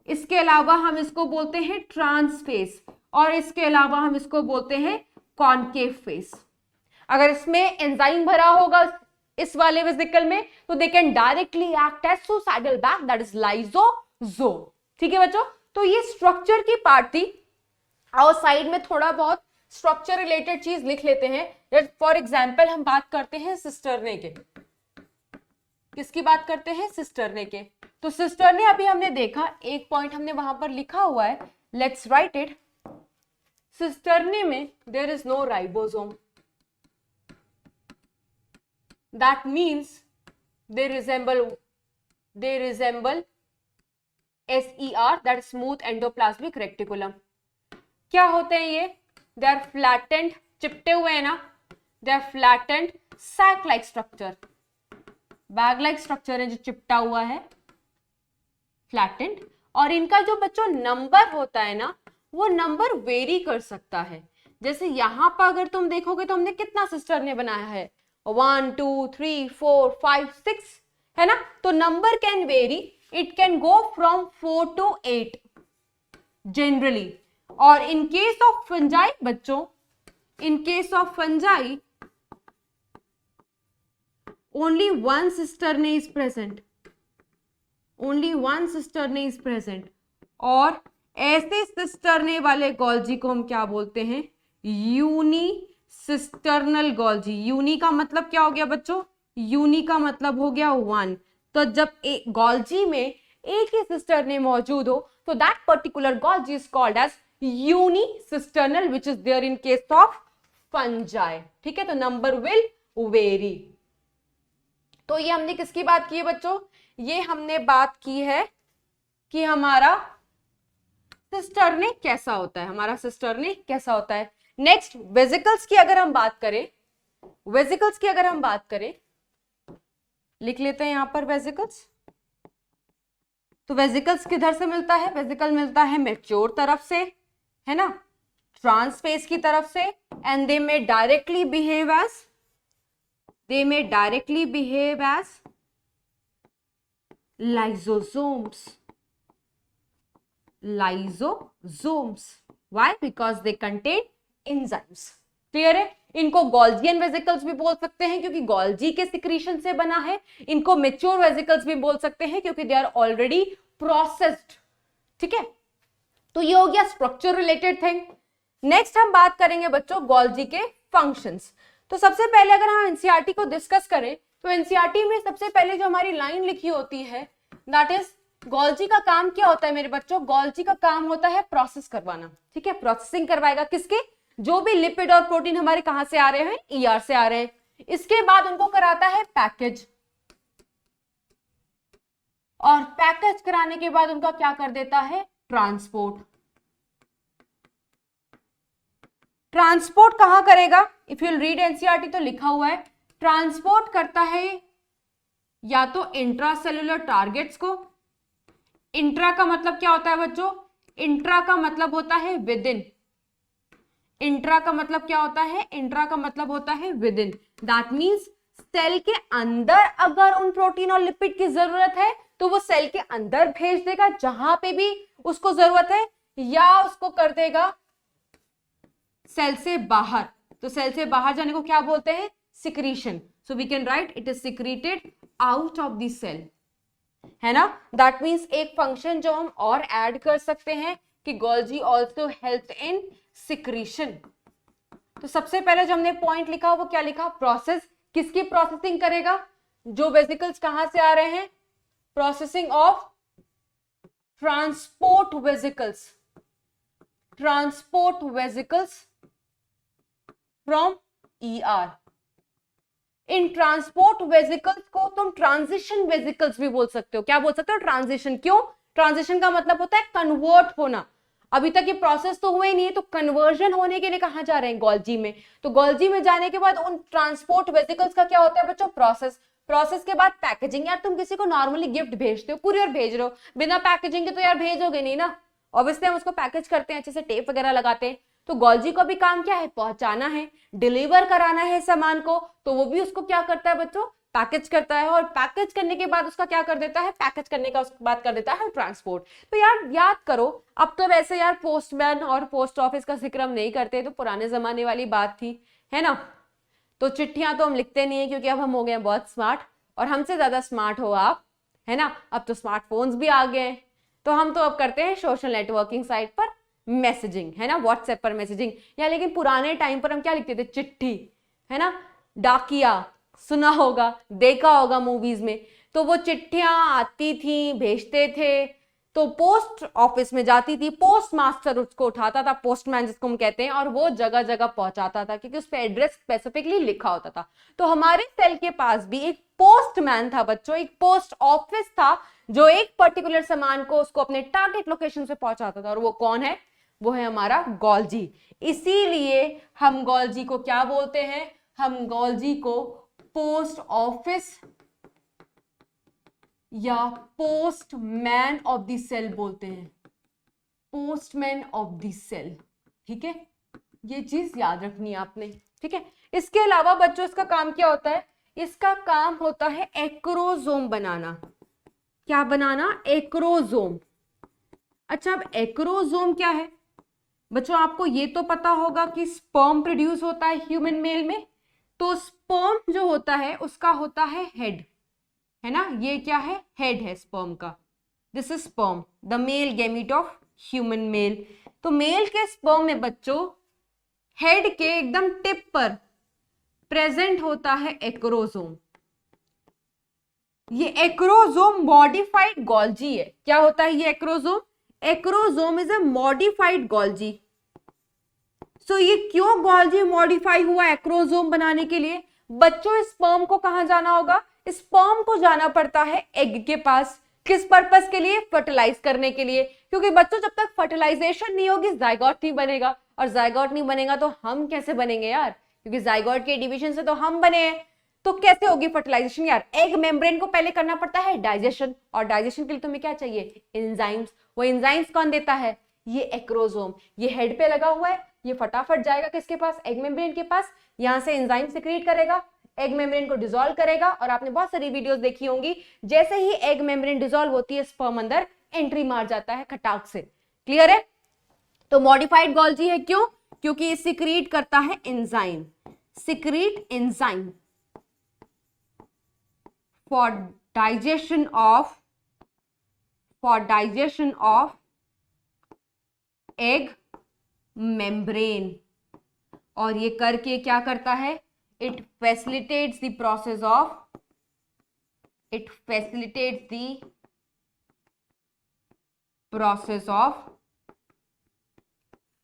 इसके अलावा हम इसको बोलते हैं ट्रांस फेस, और इसके अलावा हम इसको बोलते हैं कॉनकेव फेस। अगर इसमें एंजाइम भरा होगा इस वाले वेसिकल में, तो they can directly act as suicidal bag, that is lysosome. ठीक है बच्चों, तो ये स्ट्रक्चर की पार्ट थी। और साइड में थोड़ा बहुत स्ट्रक्चर रिलेटेड चीज लिख लेते हैं। फॉर एग्जाम्पल हम बात करते हैं सिस्टरने के। किसकी बात करते हैं? सिस्टरने के। तो सिस्टरने अभी हमने देखा, एक पॉइंट हमने वहां पर लिखा हुआ है, लेट्स राइट इट। सिस्टरने में there is no ribosome, that means they resemble SER, that smooth endoplasmic reticulum। क्या होते हैं ये? दे आर फ्लैटेंड, चिपटे हुए हैं ना, they are flattened sac like structure, bag like structure है जो चिपटा हुआ है, फ्लैटेंड। और इनका जो बच्चों नंबर होता है ना, वो नंबर वेरी कर सकता है। जैसे यहां पर अगर तुम देखोगे तो हमने कितना सिस्टर ने बनाया है, 1 2 3 4 5 6 है ना। तो number can very, it can go from 4 to 8 generally. और इन केस ऑफ फंजाई बच्चों, इन case of fungi only one सिस्टरने is present, only one सिस्टरने is present. और ऐसे सिस्टरने वाले गोल्जी को हम क्या बोलते हैं? यूनिसिस्टर्नल गोल्जी। यूनि का मतलब क्या हो गया बच्चों? यूनि का मतलब हो गया वन। तो जब गोल्जी में एक ही सिस्टरने मौजूद हो, तो that particular Golgi is called as unicisternal, which is there in case of fungi. ठीक है, तो नंबर विल वेरी। तो ये हमने किसकी बात की है बच्चों? ये हमने बात की है कि हमारा सिस्टरने कैसा होता है, हमारा सिस्टरने कैसा होता है। नेक्स्ट वेसिकल्स की अगर हम बात करें, वेसिकल्स की अगर हम बात करें, लिख लेते हैं यहां पर वेसिकल्स। तो वेसिकल्स किधर से मिलता है? वेसिकल मिलता है मैच्योर तरफ से, है ना, ट्रांसफेज की तरफ से। And they may directly behave as, they may directly behave as lysosomes, lysosomes. Why? Because they contain enzymes. Clear है? इनको गोल्जियन वेसिकल्स भी बोल सकते हैं क्योंकि गोल्जी के सिक्रीशन से बना है। इनको मेच्योर वेसिकल्स भी बोल सकते हैं क्योंकि दे आर ऑलरेडी प्रोसेस्ड। ठीक है, तो ये हो गया स्ट्रक्चर रिलेटेड थिंग। नेक्स्ट हम बात करेंगे बच्चों गोल्जी के फंक्शंस। तो सबसे पहले अगर हम एनसीईआरटी को डिस्कस करें, तो एनसीईआरटी में सबसे पहले जो हमारी लाइन लिखी होती है, दैट इज गोल्जी का काम क्या होता है मेरे बच्चों? गोल्जी का काम होता है प्रोसेस करवाना। ठीक है, प्रोसेसिंग करवाएगा किसके? जो भी लिपिड और प्रोटीन हमारे कहां से आ रहे हैं? ईआर से आ रहे हैं। इसके बाद उनको कराता है पैकेज, और पैकेज कराने के बाद उनका क्या कर देता है? ट्रांसपोर्ट। ट्रांसपोर्ट कहां करेगा? इफ यू रीड एनसीईआरटी तो लिखा हुआ है ट्रांसपोर्ट करता है या तो इंट्रासेल्युलर टारगेट्स को। इंट्रा का मतलब क्या होता है बच्चों? इंट्रा का मतलब होता है विद इन। इंट्रा का मतलब क्या होता है? इंट्रा का मतलब होता है within. That means cell के अंदर अगर उन प्रोटीन और लिपिड की जरूरत है तो वो सेल के अंदर भेज देगा जहां पे भी उसको जरूरत है, या उसको कर देगा सेल से बाहर। तो सेल से बाहर जाने को क्या बोलते हैं? Secretion. So we can write it is secreted out of the cell, है ना। दैट मीन्स एक फंक्शन जो हम और ऐड कर सकते हैं कि Golgi also help in secretion. तो सबसे पहले जो हमने पॉइंट लिखा वो क्या लिखा? प्रोसेस। किसकी प्रोसेसिंग करेगा? जो वेसिकल्स कहां से आ रहे हैं? Processing of transport vesicles, transport vesicles from ER. In transport vesicles को तुम ट्रांजिशन वेसिकल्स भी बोल सकते हो। क्या बोल सकते हो? ट्रांजिशन। क्यों? ट्रांजिशन का मतलब होता है कन्वर्ट होना। अभी तक ये प्रोसेस तो हुआ ही नहीं है, तो कन्वर्जन होने के लिए कहां जा रहे हैं? गोल्जी में। तो गोल्जी में जाने के बाद उन ट्रांसपोर्ट वेसिकल्स का क्या होता है बच्चों? प्रोसेस। प्रोसेस के बाद पैकेजिंग। यार तुम किसी को नॉर्मली गिफ्ट भेजते हो, कुरियर भेज रहे हो, बिना पैकेजिंग के तो यार भेजोगे नहीं ना। ऑब्वियसली हम उसको पैकेज करते हैं, अच्छे से टेप वगैरह लगाते हैं। तो गोल्जी का भी काम क्या है? पहुंचाना है, डिलीवर कराना है सामान को। तो वो भी उसको क्या करता है बच्चों? पैकेज करता है। और पैकेज करने के बाद उसका क्या कर देता है? पैकेज करने का उसके बाद कर देता है ट्रांसपोर्ट। तो यार याद करो, अब तो वैसे यार पोस्टमैन और पोस्ट ऑफिस का जिक्र हम नहीं करते, तो पुराने जमाने वाली बात थी, है ना। तो चिट्ठियां तो हम लिखते नहीं है क्योंकि अब हम हो गए हैं बहुत स्मार्ट, और हमसे ज्यादा स्मार्ट हो आप, है ना। अब तो स्मार्टफोन्स भी आ गए हैं, तो हम तो अब करते हैं सोशल नेटवर्किंग साइट पर मैसेजिंग, है ना, व्हाट्सएप पर मैसेजिंग। या लेकिन पुराने टाइम पर हम क्या लिखते थे, चिट्ठी, है ना, डाकिया, सुना होगा, देखा होगा मूवीज में। तो वो चिट्ठियां आती थी, भेजते थे, तो पोस्ट ऑफिस में जाती थी, पोस्ट मास्टर उसको उठाता था, पोस्टमैन जिसको हम कहते हैं, और वो जगह जगह पहुंचाता था क्योंकि उस पर एड्रेस स्पेसिफिकली लिखा होता था। तो हमारे सेल के पास भी एक पोस्टमैन था बच्चों, एक पोस्ट ऑफिस था जो एक पर्टिकुलर सामान को उसको अपने टारगेट लोकेशन से पहुंचाता था, और वो कौन है, वो है हमारा गॉल्जी। इसीलिए हम गॉल्जी को क्या बोलते हैं, हम गॉल्जी को पोस्ट ऑफिस या पोस्टमैन ऑफ द सेल बोलते हैं, पोस्टमैन ऑफ द सेल। ठीक है, ये चीज याद रखनी है आपने। ठीक है, इसके अलावा बच्चों इसका काम क्या होता है, इसका काम होता है एक्रोसोम बनाना। क्या बनाना, एक्रोसोम। अच्छा, अब एक्रोसोम क्या है बच्चों, आपको ये तो पता होगा कि स्पर्म प्रोड्यूस होता है ह्यूमन मेल में, तो स्पर्म जो होता है उसका होता है हेड, है ना, ये क्या है, हेड है स्पर्म का। This is sperm, the male gamete of human male. तो मेल के स्पर्म में बच्चों हेड के एकदम टिप पर प्रेजेंट होता है एक्रोसोम। ये एक्रोसोम मॉडिफाइड गोल्जी है। क्या होता है ये acrosome, acrosome is a modified Golgi. So ये क्यों गोल्जी मॉडिफाई हुआ एक्रोसोम बनाने के लिए, बच्चों स्पर्म को कहां जाना होगा, स्पर्म को जाना पड़ता है एग के पास। किस पर्पस के लिए, फर्टिलाइज करने के लिए, क्योंकि बच्चों जब तक फर्टिलाइजेशन नहीं होगी जाइगोट नहीं बनेगा, और जाइगोट नहीं बनेगा तो हम कैसे बनेंगे यार, क्योंकि जाइगोट के डिवीजन से तो हम बने हैं। तो कैसे होगी फर्टिलाइजेशन यार, एग मेम्ब्रेन को पहले करना पड़ता है डाइजेशन, और डाइजेशन के लिए तुम्हें क्या चाहिए, एंजाइम्स। वो एंजाइम्स कौन देता है, ये एक्रोसोम। ये हेड पे लगा हुआ है, ये फटाफट जाएगा किसके पास, एग मेम्ब्रेन के पास, यहां से एंजाइम सिक्रीट करेगा, एग मेम्ब्रेन को डिसॉल्व करेगा। और आपने बहुत सारी वीडियोस देखी होंगी, जैसे ही एग मेम्ब्रेन डिसॉल्व होती है स्पर्म अंदर एंट्री मार जाता है खटाक से। क्लियर है, तो मॉडिफाइड गोल्जी है क्यों, क्योंकि ये सिक्रीट करता है enzyme, secrete enzyme for digestion of egg membrane. और ये करके क्या करता है, it facilitates the process of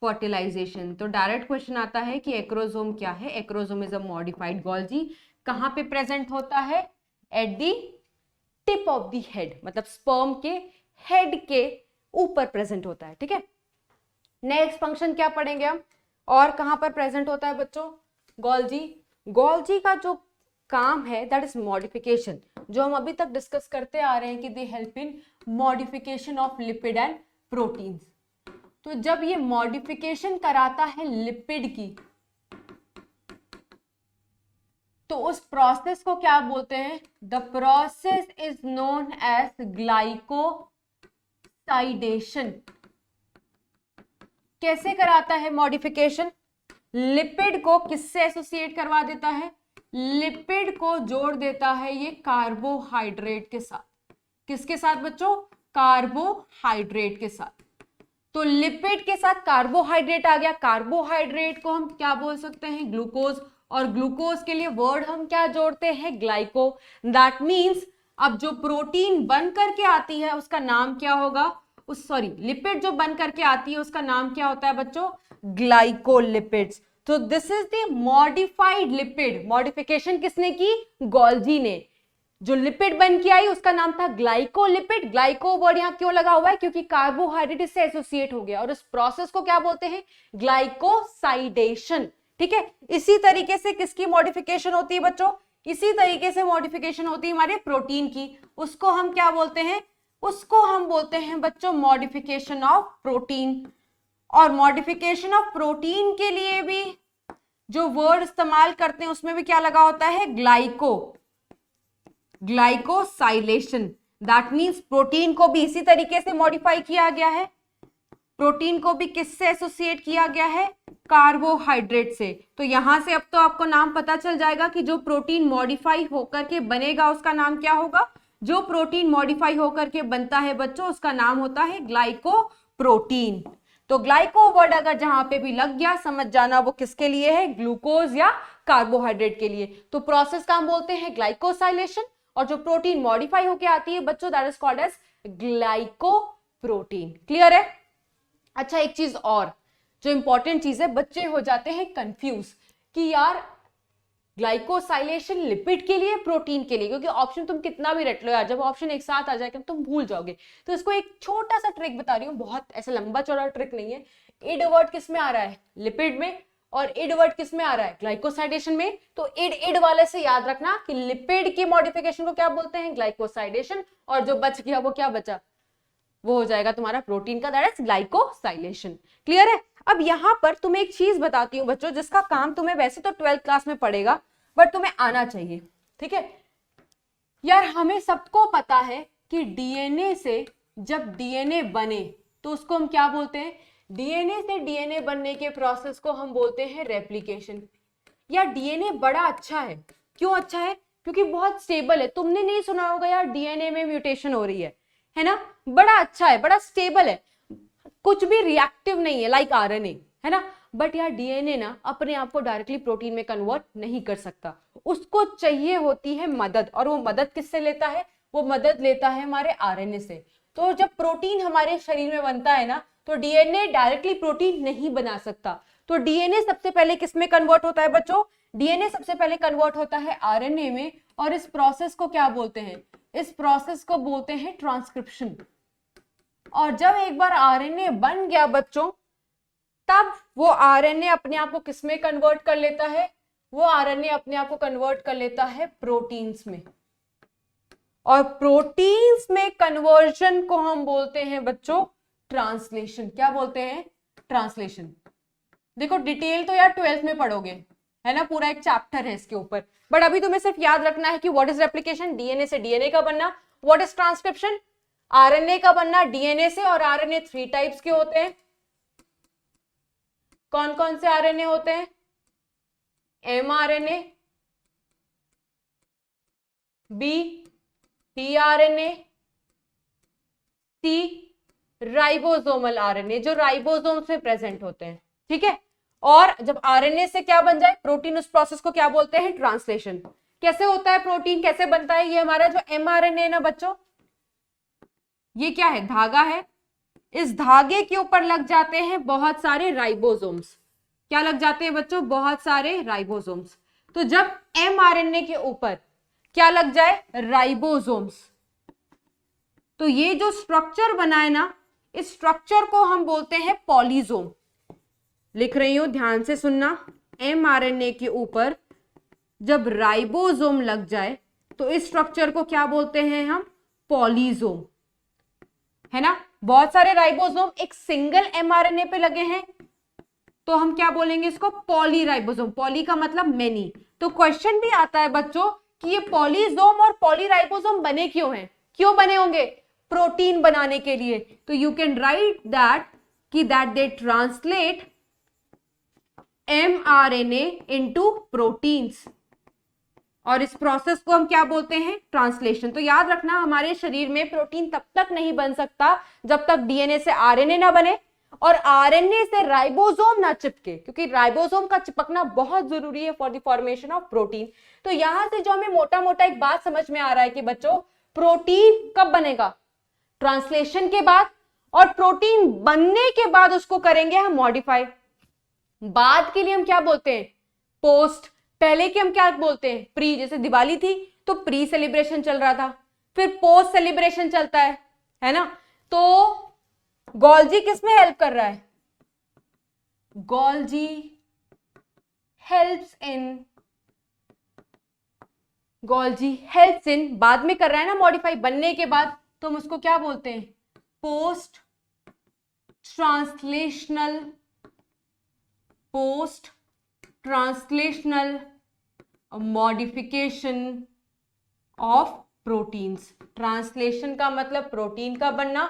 fertilisation. तो डायरेक्ट क्वेश्चन आता है कि एक्रोसोम क्या है, acrosome is a modified Golgi. कहां पे प्रेजेंट होता है, at the tip of the head, मतलब स्पर्म के हेड के ऊपर प्रेजेंट होता है। ठीक है, नेक्स्ट फंक्शन क्या पढ़ेंगे हम, और कहां पर प्रेजेंट होता है बच्चों गोल्जी। गोल्जी का जो काम है दैट इज मॉडिफिकेशन, जो हम अभी तक डिस्कस करते आ रहे हैं कि दे help in modification of lipid and proteins. तो जब ये मॉडिफिकेशन कराता है लिपिड की, तो उस प्रोसेस को क्या बोलते हैं, the process is known as glycosidation. कैसे कराता है मॉडिफिकेशन, लिपिड को किससे एसोसिएट करवा देता है, लिपिड को जोड़ देता है ये कार्बोहाइड्रेट के साथ। किसके साथ बच्चों, कार्बोहाइड्रेट के साथ। तो लिपिड के साथ कार्बोहाइड्रेट आ गया, कार्बोहाइड्रेट को हम क्या बोल सकते हैं, ग्लूकोज, और ग्लूकोज के लिए वर्ड हम क्या जोड़ते हैं, ग्लाइको। दैट मीन्स अब जो प्रोटीन बन करके आती है उसका नाम क्या होगा, लिपिड जो बन करके आती है उसका नाम क्या होता है बच्चों, ग्लाइकोलिपिड्स। तो this is the modified lipid. Modification किसने की, गोल्जी ने। जो लिपिड बन के आई उसका नाम था ग्लाइकोलिपिड। ग्लाइको वर्ड यहां क्यों लगा हुआ है, क्योंकि कार्बोहाइड्रेट से एसोसिएट हो गया, और इस प्रोसेस को क्या बोलते हैं, ग्लाइकोसाइडेशन। ठीक है, इसी तरीके से किसकी मॉडिफिकेशन होती है बच्चों, इसी तरीके से मॉडिफिकेशन होती है हमारे प्रोटीन की। उसको हम क्या बोलते हैं, उसको हम बोलते हैं बच्चों मॉडिफिकेशन ऑफ प्रोटीन। और मॉडिफिकेशन ऑफ प्रोटीन के लिए भी जो वर्ड इस्तेमाल करते हैं उसमें भी क्या लगा होता है, ग्लाइकोसाइलेशन। दैट मींस प्रोटीन को भी इसी तरीके से मॉडिफाई किया गया है। प्रोटीन को भी किससे एसोसिएट किया गया है? कार्बोहाइड्रेट से। तो यहां से अब तो आपको नाम पता चल जाएगा कि जो प्रोटीन मॉडिफाई होकर के बनेगा उसका नाम क्या होगा? जो प्रोटीन मॉडिफाई होकर के बनता है बच्चों उसका नाम होता है ग्लाइकोप्रोटीन। तो ग्लाइको वर्ड अगर जहां पे भी लग गया समझ जाना वो किसके लिए है? ग्लूकोज या कार्बोहाइड्रेट के लिए। तो प्रोसेस का हम बोलते हैं ग्लाइकोसाइलेशन, और जो प्रोटीन मॉडिफाई होकर आती है बच्चों that is called as glycoprotein. Clear है? अच्छा, एक चीज और जो इंपॉर्टेंट चीज है, बच्चे हो जाते हैं कंफ्यूज कि यार ग्लाइकोसाइलेशन लिपिड के लिए प्रोटीन के लिए, क्योंकि ऑप्शन तुम कितना भी रट लो यार, जब ऑप्शन एक साथ आ जाएगा तुम भूल जाओगे। तो इसको एक छोटा सा ट्रिक बता रही हूँ, बहुत ऐसा लंबा चौड़ा ट्रिक नहीं है। इड वर्ड किस में आ रहा है? लिपिड में। और इड वर्ड किस में आ रहा है? ग्लाइकोसाइडेशन में। तो इड इड वाले से याद रखना कि लिपिड की मॉडिफिकेशन को क्या बोलते हैं? ग्लाइकोसाइडेशन। और जो बच गया वो क्या बचा? वो हो जाएगा तुम्हारा प्रोटीन का, दैट इज ग्लाइकोसाइलेशन। क्लियर है? अब यहां पर तुम्हें एक चीज बताती हूँ बच्चों, जिसका काम तुम्हें वैसे तो 12th क्लास में पड़ेगा बट तुम्हें आना चाहिए। ठीक है यार, हमें सबको पता है कि डीएनए से जब डीएनए बने तो उसको हम क्या बोलते हैं? डीएनए से डीएनए बनने के प्रोसेस को हम बोलते हैं रेप्लिकेशन। यार डीएनए बड़ा अच्छा है। क्यों अच्छा है? क्योंकि बहुत स्टेबल है। तुमने नहीं सुना होगा यार डीएनए में म्यूटेशन हो रही है ना? बड़ा अच्छा है, बड़ा स्टेबल है, कुछ भी रिएक्टिव नहीं है लाइक आरएनए, है ना? बट यार डीएनए ना अपने आप को डायरेक्टली प्रोटीन में कन्वर्ट नहीं कर सकता, उसको चाहिए होती है मदद। और वो मदद किससे लेता है? वो मदद लेता है हमारे आरएनए से। तो जब प्रोटीन हमारे शरीर में बनता है ना, तो डीएनए डायरेक्टली प्रोटीन नहीं बना सकता। तो डीएनए सबसे पहले किस में कन्वर्ट होता है बच्चों? डीएनए सबसे पहले कन्वर्ट होता है आरएनए में। और इस प्रोसेस को क्या बोलते हैं? इस प्रोसेस को बोलते हैं ट्रांसक्रिप्शन। और जब एक बार आरएनए बन गया बच्चों, तब वो आरएनए अपने आप को किस में कन्वर्ट कर लेता है? वो आरएनए अपने आप को कन्वर्ट कर लेता है प्रोटीन्स में। और प्रोटीन्स में कन्वर्जन को हम बोलते हैं बच्चों ट्रांसलेशन। क्या बोलते हैं? ट्रांसलेशन। देखो डिटेल तो यार 12th में पढ़ोगे, है ना? पूरा एक चैप्टर है इसके ऊपर। बट अभी तुम्हें सिर्फ याद रखना है कि व्हाट इज रेप्लिकेशन? डीएनए से डीएनए का बनना। What is transcription? आरएनए का बनना डीएनए से। और आरएनए 3 टाइप्स के होते हैं। कौन कौन से आरएनए होते हैं? एमआरएनए, बी टीआरएनए, सी राइबोसोमल आरएनए, जो राइबोसोम्स में प्रेजेंट होते हैं। ठीक है? और जब आरएनए से क्या बन जाए प्रोटीन, उस प्रोसेस को क्या बोलते हैं? ट्रांसलेशन। कैसे होता है प्रोटीन, कैसे बनता है? ये हमारा जो एमआरएनए ना बच्चों, ये क्या है? धागा है। इस धागे के ऊपर लग जाते हैं बहुत सारे राइबोसोम्स। क्या लग जाते हैं बच्चों? बहुत सारे राइबोसोम्स। तो जब एमआरएनए के ऊपर क्या लग जाए? राइबोसोम्स, तो ये जो स्ट्रक्चर बना है ना, इस स्ट्रक्चर को हम बोलते हैं पॉलीसोम। लिख रही हूं, ध्यान से सुनना। एमआरएनए के ऊपर जब राइबोसोम लग जाए तो इस स्ट्रक्चर को क्या बोलते हैं हम? पॉलीसोम, है ना? बहुत सारे राइबोसोम एक सिंगल एमआरएनए पे लगे हैं तो हम क्या बोलेंगे इसको? पॉलीराइबोसोम। पॉली का मतलब मेनी। तो क्वेश्चन भी आता है बच्चों कि ये पॉलीसोम और पॉलीराइबोसोम बने क्यों हैं? क्यों बने होंगे? प्रोटीन बनाने के लिए। तो यू कैन राइट दैट कि that they translate mRNA into proteins. और इस प्रोसेस को हम क्या बोलते हैं? ट्रांसलेशन। तो याद रखना, हमारे शरीर में प्रोटीन तब तक नहीं बन सकता जब तक डीएनए से आरएनए ना बने और आरएनए से राइबोसोम ना चिपके, क्योंकि राइबोसोम का चिपकना बहुत जरूरी है for the formation of protein. तो यहां से जो हमें मोटा मोटा एक बात समझ में आ रहा है कि बच्चों प्रोटीन कब बनेगा? ट्रांसलेशन के बाद। और प्रोटीन बनने के बाद उसको करेंगे हम मॉडिफाई। बाद के लिए हम क्या बोलते हैं? पोस्ट। पहले के हम क्या बोलते हैं? प्री। जैसे दिवाली थी तो प्री सेलिब्रेशन चल रहा था, फिर पोस्ट सेलिब्रेशन चलता है ना? तो गोल्जी किस में हेल्प कर रहा है? Golgi helps in, Golgi helps in बाद में कर रहा है ना मॉडिफाई, बनने के बाद। तो हम उसको क्या बोलते हैं? Post translational, post translational modification of proteins. Translation का मतलब प्रोटीन का बनना,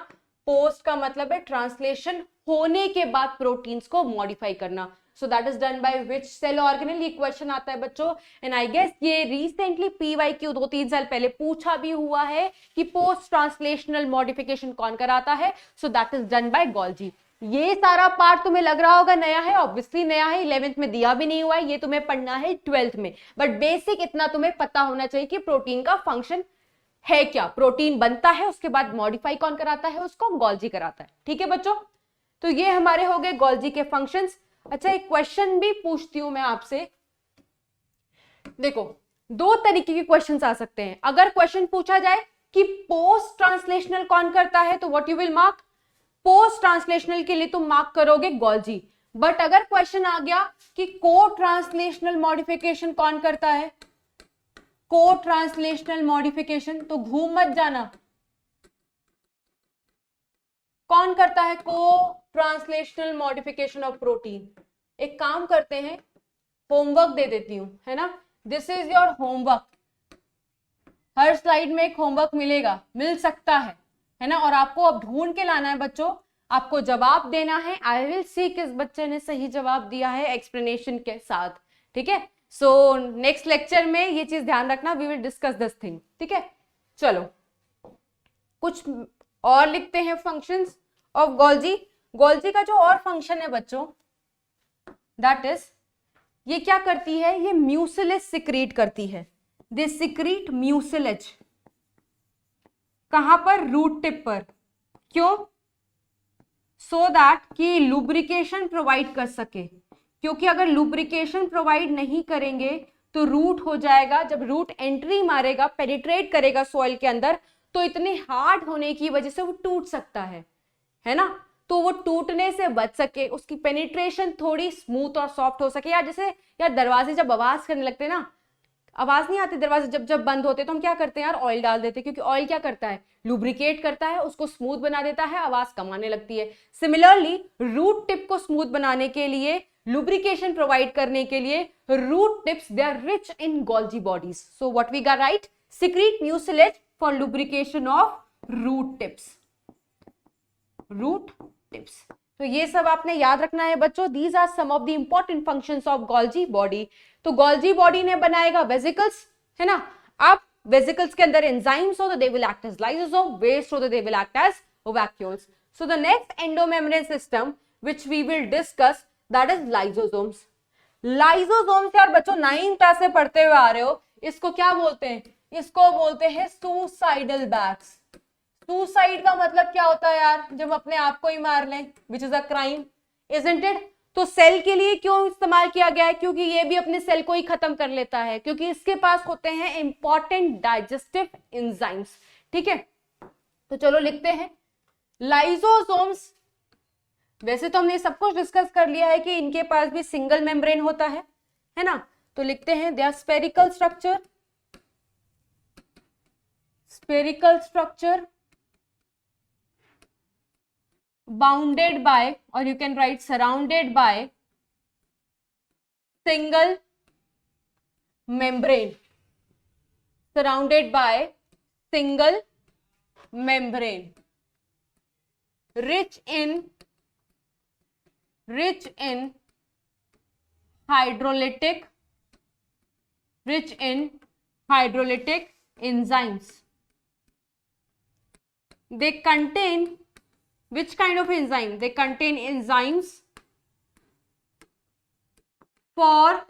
पोस्ट का मतलब है ट्रांसलेशन होने के बाद प्रोटीन्स को मॉडिफाई करना। So that is done by which cell organelle, ये क्वेश्चन आता है बच्चों, एंड आई गेस ये रिसेंटली PYQ 2-3 साल पहले पूछा भी हुआ है कि पोस्ट ट्रांसलेशनल मॉडिफिकेशन कौन कराता है। So that is done bye Golgi. ये सारा पार्ट तुम्हें लग रहा होगा नया है, ऑब्वियसली नया है, 11th में दिया भी नहीं हुआ है, ये तुम्हें पढ़ना है 12th में, बट बेसिक इतना तुम्हें पता होना चाहिए कि प्रोटीन का फंक्शन है क्या, प्रोटीन बनता है, उसके बाद मॉडिफाई कौन कराता है उसको, गोल्जी कराता है। ठीक है बच्चों, तो ये हमारे हो गए गोल्जी के फंक्शंस। अच्छा, एक क्वेश्चन भी पूछती हूं मैं आपसे, देखो 2 तरीके के क्वेश्चंस आ सकते हैं। अगर क्वेश्चन पूछा जाए कि पोस्ट ट्रांसलेशनल कौन करता है, तो what you will mark, post translational के लिए तुम मार्क करोगे गोल्जी। बट अगर क्वेश्चन आ गया कि को ट्रांसलेशनल मॉडिफिकेशन कौन करता है, को ट्रांसलेशनल मॉडिफिकेशन, तो घूम मत जाना, कौन करता है को ट्रांसलेशनल मॉडिफिकेशन ऑफ प्रोटीन। एक काम करते हैं, होमवर्क दे देती हूं, है ना, this is your homework, her slide में एक होमवर्क मिलेगा, मिल सकता है ना, और आपको अब ढूंढ के लाना है बच्चों, आपको जवाब देना है। आई विल सी किस बच्चे ने सही जवाब दिया है एक्सप्लेनेशन के साथ। ठीक है, सो नेक्स्ट लेक्चर में ये चीज ध्यान रखना, we will discuss this thing. ठीक है, चलो कुछ और लिखते हैं फंक्शंस ऑफ गोल्जी। गोल्जी का जो और फंक्शन है बच्चों, दैट इज, ये क्या करती है, ये म्यूसिलेज सिक्रीट करती है, दे सिक्रीट म्यूसिलेज, कहां पर, रूट टिप पर। क्यों, सो दैट कि लुब्रिकेशन प्रोवाइड कर सके, क्योंकि अगर लुब्रिकेशन प्रोवाइड नहीं करेंगे तो रूट हो जाएगा, जब रूट एंट्री मारेगा, पेनिट्रेट करेगा सॉइल के अंदर, तो इतने हार्ड होने की वजह से वो टूट सकता है ना, तो वो टूटने से बच सके, उसकी पेनिट्रेशन थोड़ी स्मूथ और सॉफ्ट हो सके। या जैसे यार दरवाजे जब आवाज करने लगते हैं ना, आवाज नहीं आती दरवाजे जब जब बंद होते, तो हम क्या करते हैं यार, ऑयल डाल देते हैं, क्योंकि ऑयल क्या करता है, लुब्रिकेट करता है, उसको स्मूथ बना देता है, आवाज कम आने लगती है। सिमिलरली रूट टिप को स्मूथ बनाने के लिए, लुब्रिकेशन प्रोवाइड करने के लिए, root tips they are rich in Golgi bodies. So what we got right, secrete mucilage for lubrication of root tips, root tips. तो ये सब आपने याद रखना है बच्चों, these are some of the important functions of Golgi body. तो Golgi body ने बनाएगा वेसिकल्स, है ना, अब वेसिकल्स के अंदर एंजाइम्स हो तो they will act as lysosome, waste हो तो they will act as vacuoles. So the next endomembrane system which we will discuss, that is lysosomes. Lysosomes यार बच्चों 9th क्लास से पढ़ते हुए आ रहे हो, इसको क्या बोलते हैं, इसको बोलते हैं सुसाइडल बैग्स। सुसाइड का मतलब क्या होता है यार, जब अपने आप को ही मार लें, which is a crime, isn't it. तो सेल के लिए क्यों इस्तेमाल किया गया है, क्योंकि ये भी अपने सेल को ही खत्म कर लेता है, क्योंकि इसके पास होते हैं इंपॉर्टेंट डाइजेस्टिव एंजाइम्स। ठीक है, तो चलो लिखते हैं लाइसोसोम्स। वैसे तो हमने सब कुछ डिस्कस कर लिया है कि इनके पास भी सिंगल मेम्ब्रेन होता है ना, तो लिखते हैं they are spherical structure, spherical structure bounded by, or you can write surrounded by single membrane, surrounded by single membrane, rich in hydrolytic, rich in hydrolytic enzymes. They contain which kind of enzyme? They contain enzymes for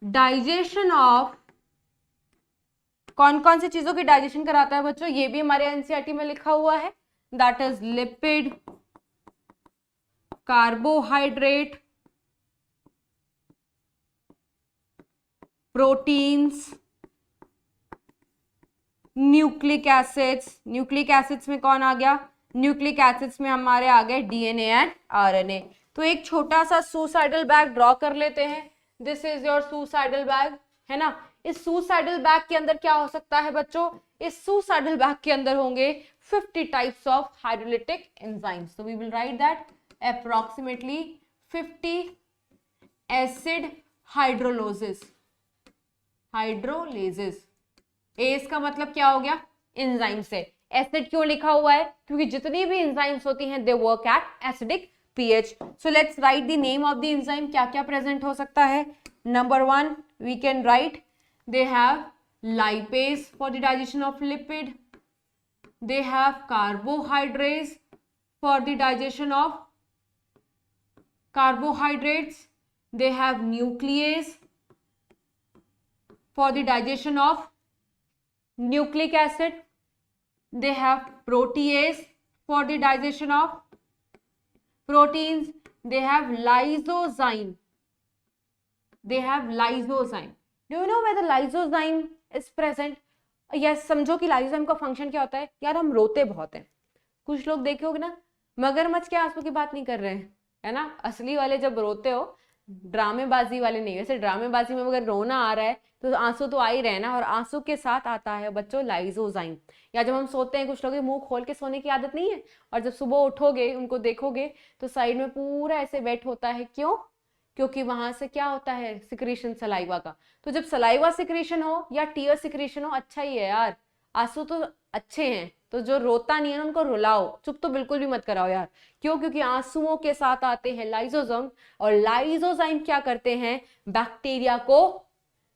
digestion of, कौन कौन सी चीजों की digestion कराता है बच्चों, ये भी हमारे एनसीईआरटी में लिखा हुआ है, that is lipid, carbohydrate, proteins, nucleic acids. Nucleic acids में कौन आ गया, न्यूक्लिक एसिड्स में हमारे आ गए डीएनए एंड आरएनए। तो एक छोटा सा सुसाइडल बैग ड्रॉ कर लेते हैं, this is your suicidal bag, है ना। इस सुसाइडल बैग के अंदर क्या हो सकता है बच्चों, इस सुसाइडल बैग के अंदर होंगे 50 टाइप्स ऑफ हाइड्रोलिटिक एंजाइम्स। तो we will write that approximately 50 acid hydrolases, hydrolases. एस का मतलब क्या हो गया, एंजाइम से। एसिड क्यों लिखा हुआ है? क्योंकि जितनी भी एंजाइम्स होती हैं they work at acidic pH. So let's write the name of the enzyme. क्या क्या प्रेजेंट हो सकता है? Number 1 we can write they have lipase for the digestion of lipid. They have carbohydrates for the digestion of carbohydrates. They have nuclease for the digestion of nucleic acid. They have protease for the digestion of proteins. They have lysozyme. They have lysozyme. Do you know where the lysozyme is present? Yes, समझो कि lysozyme का function क्या होता है. यार हम रोते बहुत हैं. कुछ लोग देखे होगे ना, मगरमच्छ के आंसू की बात नहीं कर रहे हैं, है ना. असली वाले जब रोते हो, ड्रामेबाजी वाले नहीं. वैसे ड्रामेबाजी में अगर रोना आ रहा है तो आंसू तो आ ही रहे ना, और आंसू के साथ आता है बच्चों लाइजोजाइम. या जब हम सोते हैं, कुछ लोगों के मुंह खोल के सोने की आदत नहीं है, और जब सुबह उठोगे उनको देखोगे तो साइड में पूरा ऐसे वेट होता है. क्यों? क्योंकि वहां से क्या होता है, सिक्रीशन सलाइवा का. तो जब सलाइवा सिक्रीशन हो या टीयर सिक्रीशन हो, अच्छा ही है यार. आंसू तो अच्छे हैं, तो जो रोता नहीं है ना उनको रुलाओ, चुप तो बिल्कुल भी मत कराओ यार. क्यों? क्योंकि आंसुओं के साथ आते हैं लाइसोसोम, और लाइसोजाइम क्या करते हैं, बैक्टीरिया को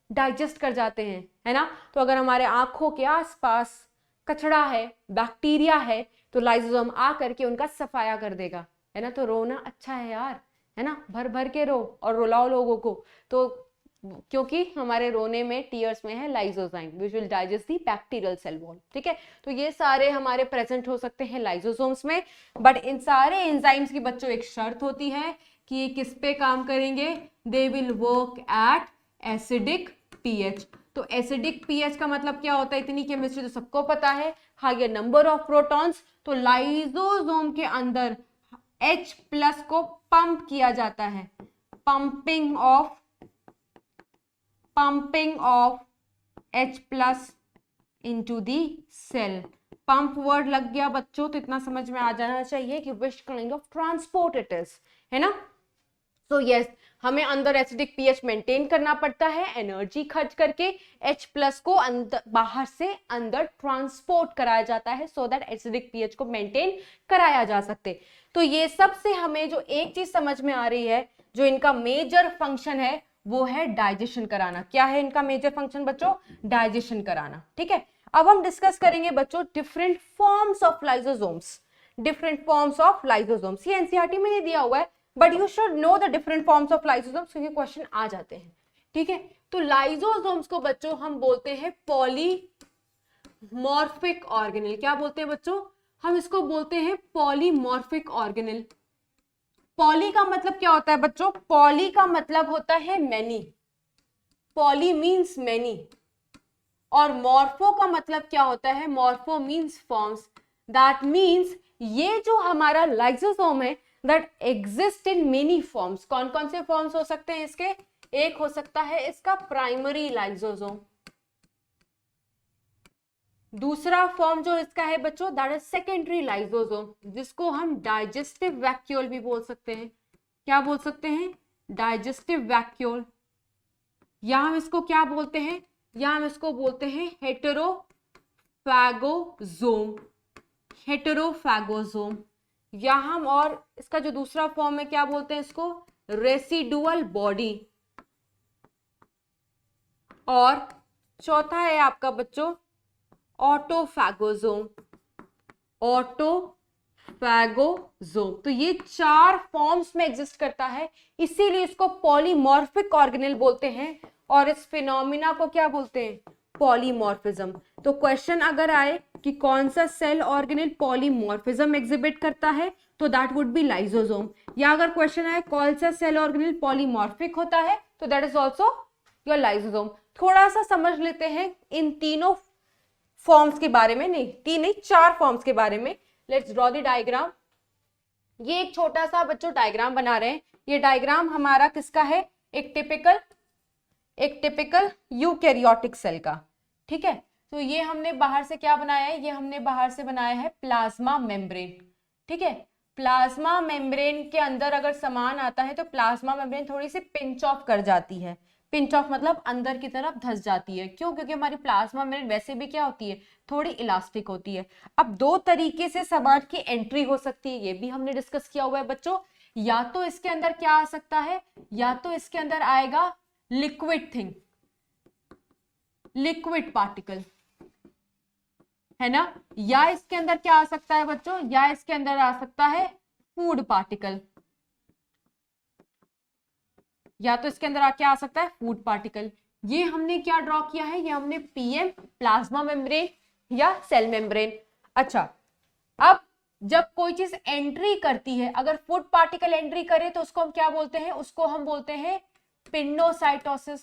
डाइजेस्ट कर जाते हैं, है ना. तो अगर हमारे आंखों के आसपास कचड़ा है, बैक्टीरिया है, तो लाइसोसोम आ करके उनका सफाया कर देगा, है ना. तो रोना अच्छा है यार, है ना. भर भर के रो और रुलाओ लोगों को. तो क्योंकि हमारे रोने में, टीयर्स में है lysozyme which will digest the bacterial cell wall. ठीक है. तो ये सारे हमारे प्रेजेंट हो सकते हैं लाइसोसोम्स में. बट इन सारे एंजाइम्स की बच्चों एक शर्त होती है कि ये किस पे काम करेंगे, they will work at acidic pH. तो एसिडिक pH का मतलब क्या होता है, इतनी केमिस्ट्री तो सबको पता है. Higher number of protons. तो लाइसोसोम के अंदर H+ को पंप किया जाता है. Pumping of H+ into the cell. Pump word लग गया बच्चों तो इतना समझ में आ जाना चाहिए कि which kind of transport it is, है ना. सो यस, हमें अंदर एसिडिक pH मेंटेन करना पड़ता है, एनर्जी खर्च करके H+ को अंदर, बाहर से अंदर ट्रांसपोर्ट कराया जाता है, सो दैट एसिडिक pH को मेंटेन कराया जा सकते. तो ये सब से हमें जो एक चीज समझ में आ रही है, जो इनका मेजर फंक्शन है वो है डाइजेशन कराना. क्या है इनका मेजर फंक्शन बच्चों? डाइजेशन कराना. ठीक है. अब हम डिस्कस करेंगे बच्चों different forms of lysosomes. Different forms of lysosomes ये एनसीईआरटी में नहीं दिया हुआ है, but you should know the different forms of lysosomes, क्योंकि क्वेश्चन आ जाते हैं. ठीक है. तो लाइसोसोम्स को बच्चों हम बोलते हैं पॉलीमॉर्फिक ऑर्गेनेल. क्या बोलते हैं बच्चों? हम इसको बोलते हैं पॉलीमॉर्फिक ऑर्गेनेल. पॉली का मतलब क्या होता है बच्चों? पॉली का मतलब होता है मैनी. Poly means many. और मॉर्फो का मतलब क्या होता है? Morpho means forms. That means ये जो हमारा लाइसोसोम है that exist in many forms. कौन कौन से फॉर्म्स हो सकते हैं इसके? एक हो सकता है इसका प्राइमरी लाइसोसोम. दूसरा फॉर्म जो इसका है बच्चों दैट इज सेकेंडरी लाइसोसोम, जिसको हम डाइजेस्टिव वैक्यूल भी बोल सकते हैं. क्या बोल सकते हैं? Digestive vacuole. या हम इसको क्या बोलते हैं? या हम इसको बोलते हैं हेटेरोफैगोसोम. हेटेरोफैगोसोम. या हम, और इसका जो दूसरा फॉर्म है क्या बोलते हैं इसको? Residual body. और चौथा है आपका बच्चों ऑटोफैगोसोम. ऑटोफैगोसोम. तो ये 4 फॉर्म्स में एग्जिस्ट करता है, इसीलिए इसको पॉलीमॉर्फिक ऑर्गेनेल बोलते हैं. और इस फिनोमिना को क्या बोलते हैं? पॉलीमॉर्फिज्म. तो क्वेश्चन अगर आए कि कौन सा सेल ऑर्गेनेल पॉलीमॉर्फिज्म एग्जिबिट करता है, तो दैट वुड बी लाइसोसोम. या अगर क्वेश्चन आए कौन सा सेल ऑर्गेनेल पॉलीमॉर्फिक होता है, तो that is also your lysosome. थोड़ा सा समझ लेते हैं इन तीनों फॉर्म्स के बारे में. नहीं, 3 नहीं 4 फॉर्म्स के बारे में. Let's draw the diagram. ये एक छोटा सा बच्चों डायग्राम बना रहे हैं. ये डायग्राम हमारा किसका है? एक टिपिकल यूकैरियोटिक सेल का. ठीक है. तो ये हमने बाहर से क्या बनाया है? ये हमने बाहर से बनाया है प्लाज्मा मेम्ब्रेन. ठीक है. प्लाज्मा मेम्ब्रेन के अंदर अगर सामान आता है तो प्लाज्मा मेम्ब्रेन थोड़ी सी पिंच ऑफ कर जाती है. पिंच ऑफ मतलब अंदर की तरफ धंस जाती है। क्यों? क्योंकि हमारी प्लाज्मा मेम्ब्रेन वैसे भी क्या होती है, थोड़ी इलास्टिक होती है। अब दो तरीके से सामान की एंट्री हो सकती है, ये भी हमने डिस्कस किया हुआ है बच्चों। या तो इसके अंदर क्या आ सकता है, या तो इसके अंदर आएगा लिक्विड थिंग, लिक्विड पार्टिकल, है ना, या इसके अंदर क्या आ सकता है बच्चों, या इसके अंदर आ सकता है फूड पार्टिकल, या तो इसके अंदर क्या आ सकता है, फूड पार्टिकल। ये हमने क्या ड्रॉ किया है, ये हमने पीएम, प्लाज्मा मेम्ब्रेन या सेल मेम्ब्रेन। अच्छा, अब जब कोई चीज एंट्री करती है, अगर फूड पार्टिकल एंट्री करे तो उसको हम क्या बोलते हैं, उसको हम बोलते हैं पिंडोसाइटोसिस,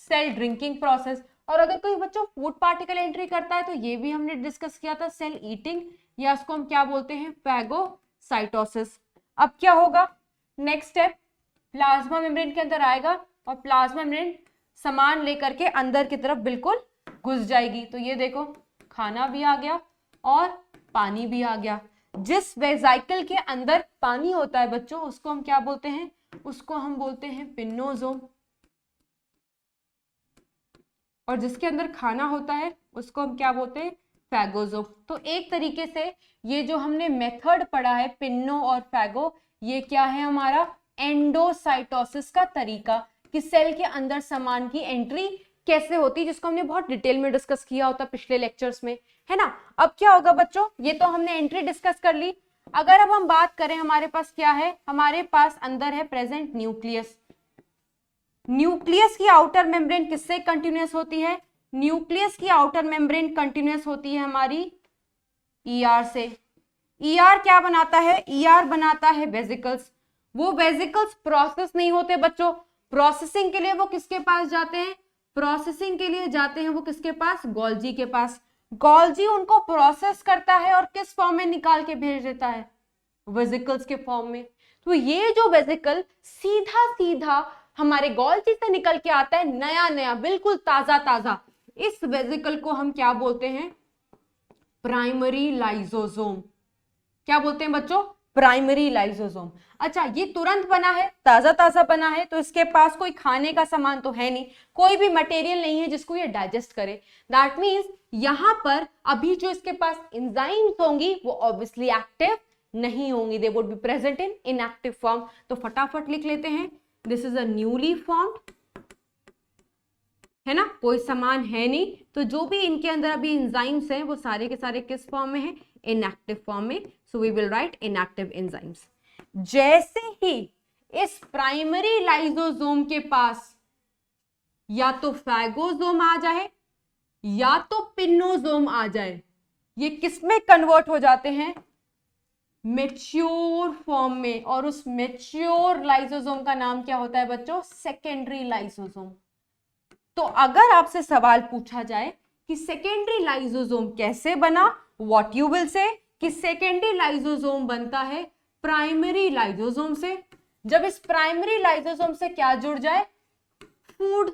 सेल ड्रिंकिंग प्रोसेस। और अगर कोई बच्चों फूड पार्टिकल एंट्री करता है तो ये भी हमने डिस्कस किया था, सेल ईटिंग, या उसको हम क्या बोलते हैं, फैगोसाइटोसिस। अब क्या होगा, नेक्स्ट स्टेप, प्लाज्मा मेम्ब्रेन के अंदर आएगा और प्लाज्मा मेम्ब्रेन सामान लेकर के अंदर की तरफ बिल्कुल घुस जाएगी। तो ये देखो, खाना भी आ गया और पानी भी आ गया। जिस वेसिकल के अंदर पानी होता है बच्चों, उसको हम क्या बोलते हैं, उसको हम बोलते हैं पिन्नोसोम, और जिसके अंदर खाना होता है उसको हम क्या बोलते हैं, फैगोसोम। तो एक तरीके से ये जो हमने मेथड पढ़ा है पिन्नो और फैगो, ये क्या है हमारा एंडोसाइटोसिस का तरीका, कि सेल के अंदर सामान की एंट्री कैसे होती है, जिसको हमने बहुत डिटेल में डिस्कस किया होता पिछले लेक्चर्स में, है ना। अब क्या होगा बच्चों, ये तो हमने एंट्री डिस्कस कर ली। अगर अब हम बात करें, हमारे पास क्या है, हमारे पास अंदर है प्रेजेंट न्यूक्लियस। न्यूक्लियस की आउटर मेम्ब्रेन किससे कंटिन्यूअस होती है, न्यूक्लियस की आउटर मेम्ब्रेन कंटिन्यूअस होती है हमारी ईआर से। ईआर क्या बनाता है, ईआर बनाता है वेसिकल्स। वो वेसिकल्स प्रोसेस नहीं होते बच्चों, प्रोसेसिंग के लिए वो किसके पास जाते हैं, प्रोसेसिंग के लिए जाते हैं वो किसके पास, गोल्जी के पास। गोल्जी उनको प्रोसेस करता है और किस फॉर्म में निकाल के भेज देता है, वेसिकल्स के फॉर्म में। तो ये जो वेसिकल सीधा सीधा हमारे गोल्जी से निकल के आता है, नया नया बिल्कुल ताजा ताजा, इस वेसिकल को हम क्या बोलते हैं, प्राइमरी लाइसोसोम। क्या बोलते हैं बच्चों, प्राइमरी लाइसोसोम। अच्छा, ये तुरंत बना है, ताजा ताजा बना है, तो इसके पास कोई खाने का सामान तो है नहीं, कोई भी मटेरियल नहीं है जिसको ये डाइजेस्ट करे। दैट मींस यहां पर अभी जो इसके पास एंजाइम्स होंगी वो ऑब्वियसली एक्टिव नहीं होंगी, they would be present in inactive form. तो फटाफट लिख लेते हैं, this is a newly formed, है ना, कोई सामान है नहीं, तो जो भी इनके अंदर अभी एंजाइम्स हैं वो सारे के सारे किस फॉर्म में है, इनएक्टिव फॉर्म में। So we will write inactive enzymes. जैसे ही इस प्राइमरी लाइसोसोम के पास या तो फैगोसोम आ जाए या तो पिन्नोसोम आ जाए, ये किसमें कन्वर्ट हो जाते हैं, मेच्योर फॉर्म में। और उस मेच्योर लाइसोसोम का नाम क्या होता है बच्चों, सेकेंडरी लाइसोसोम। तो अगर आपसे सवाल पूछा जाए कि सेकेंडरी लाइसोसोम कैसे बना, व्हाट यू विल से कि सेकेंडरी लाइसोसोम बनता है प्राइमरी लाइसोसोम से। जब इस प्राइमरी लाइसोसोम से क्या जुड़ जाए, फूड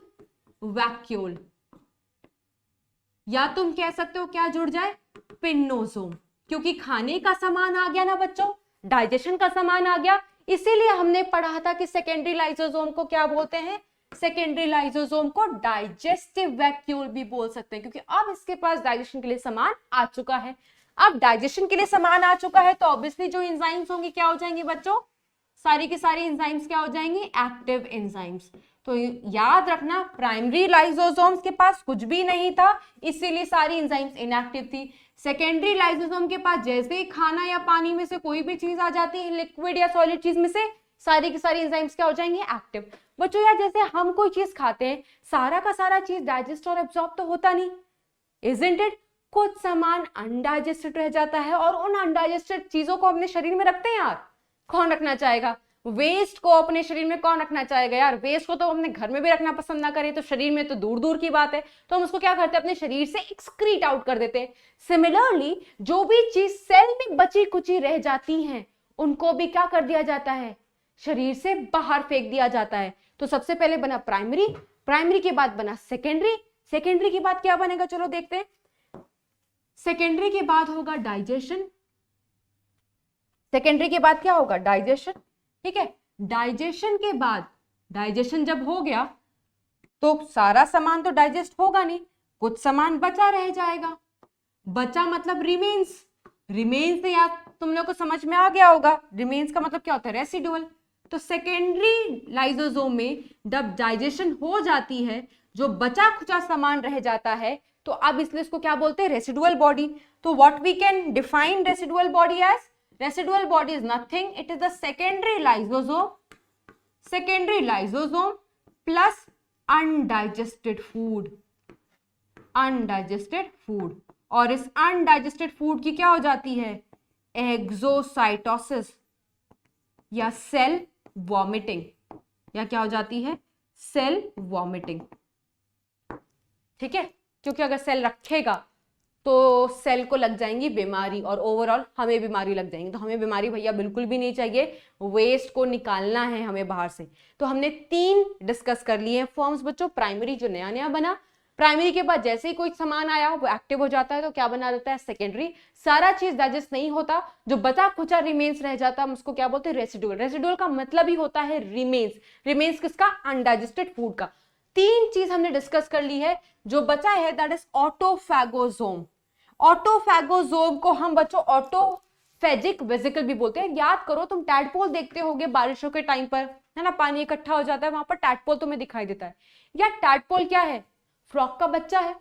वैक्यूल, या तुम कह सकते हो क्या जुड़ जाए, पिन्नोसोम, क्योंकि खाने का सामान आ गया ना बच्चों, डाइजेशन का सामान आ गया। इसीलिए हमने पढ़ा था कि सेकेंडरी लाइसोसोम को क्या बोलते हैं, सेकेंडरी लाइसोसोम को डाइजेस्टिव वैक्यूल भी बोल सकते हैं, क्योंकि अब इसके पास डाइजेशन के लिए सामान आ चुका है। अब डाइजेशन के लिए सामान आ चुका है तो ऑब्वियसली जो एंजाइम्स होंगे क्या हो जाएंगे बच्चों, सारी की सारी एंजाइम्स क्या हो जाएंगी, एक्टिव एंजाइम्स। तो याद रखना, प्राइमरी लाइसोसोम्स के पास कुछ भी नहीं था, इसीलिए सारी एंजाइम्स इनएक्टिव थी। सेकेंडरी लाइसोसोम के पास जैसे ही खाना या पानी में से कोई भी चीज आ जाती है, लिक्विड या सॉलिड चीज में से, सारी की सारी एंजाइम्स क्या हो जाएंगे, एक्टिव। बच्चों यार, जैसे हम कोई चीज खाते हैं, सारा का सारा चीज डाइजेस्ट और एब्जॉर्ब तो होता नहीं, इजंट इट। कुछ सामान अनडाइजेस्टेड रह जाता है और उन अनडाइजेस्टेड चीजों को अपने शरीर में रखते हैं यार, कौन रखना चाहेगा, वेस्ट को अपने शरीर में कौन रखना चाहेगा यार, वेस्ट को तो अपने घर में भी रखना पसंद ना करें तो शरीर में तो दूर दूर की बात है, तो हम उसको क्या करते हैं, अपने शरीर से एक्सक्रीट आउट कर देते हैं। सिमिलरली जो भी चीज सेल में बची कुची रह जाती हैं, उनको भी क्या कर दिया जाता है, शरीर से बाहर फेंक दिया जाता है। तो सबसे पहले बना प्राइमरी, प्राइमरी के बाद बना सेकेंडरी, सेकेंडरी के बाद क्या बनेगा, चलो देखते हैं। सेकेंडरी के बाद होगा डाइजेशन, सेकेंडरी के बाद क्या होगा, डाइजेशन, ठीक है। डाइजेशन के बाद डाइजेशन जब हो गया तो सारा सामान तो डाइजेस्ट होगा नहीं, कुछ सामान बचा रह जाएगा। बचा मतलब रिमेन्स, रिमेन्स से याद तुम लोग को समझ में आ गया होगा, रिमेन्स का मतलब क्या होता है, रेसिडुअल। तो सेकेंडरी लाइसोसोम में जब डाइजेशन हो जाती है, जो बचा खुचा सामान रह जाता है, तो अब इसलिए इसको क्या बोलते हैं, रेसिडुअल बॉडी। तो what we can define residual body as, residual body is nothing, it is the secondary lysosome plus undigested food, undigested food. और इस अनडाइजेस्टेड फूड की क्या हो जाती है, एक्सोसाइटोसिस या सेल वॉमिटिंग, या क्या हो जाती है, सेल वॉमिटिंग। ठीक है, क्योंकि अगर सेल रखेगा तो सेल को लग जाएंगी बीमारी और ओवरऑल हमें बीमारी लग जाएंगी। तो हमें बीमारी भैया बिल्कुल भी नहीं चाहिए, वेस्ट को निकालना है हमें बाहर से। तो हमने 3 डिस्कस कर लिए हैं फॉर्म्स बच्चों। प्राइमरी जो नया नया बना, प्राइमरी के बाद जैसे ही कोई सामान आया वो एक्टिव हो जाता है तो क्या बना देता है, सेकेंडरी। सारा चीज डाइजेस्ट नहीं होता, जो बचा खुचा रिमेन्स रह जाता है हम उसको क्या बोलते हैं, रेसिडुअल। रेसिडुअल का मतलब ही होता है रिमेन्स। रिमेन्स किसका, अनडाइजेस्टेड फूड का। 3 चीज हमने डिस्कस कर ली है। जो बचा है दैट इज ऑटोफैगोसोम। ऑटोफैगोसोम को हम बच्चों ऑटोफेजिक वेसिकल भी बोलते हैं। याद करो, तुम टैडपोल देखते होगे बारिशों के टाइम पर, है ना, पानी इकट्ठा हो जाता है, वहां पर टैडपोल तुम्हें दिखाई देता है। या टैडपोल क्या है, फ्रॉग का बच्चा है।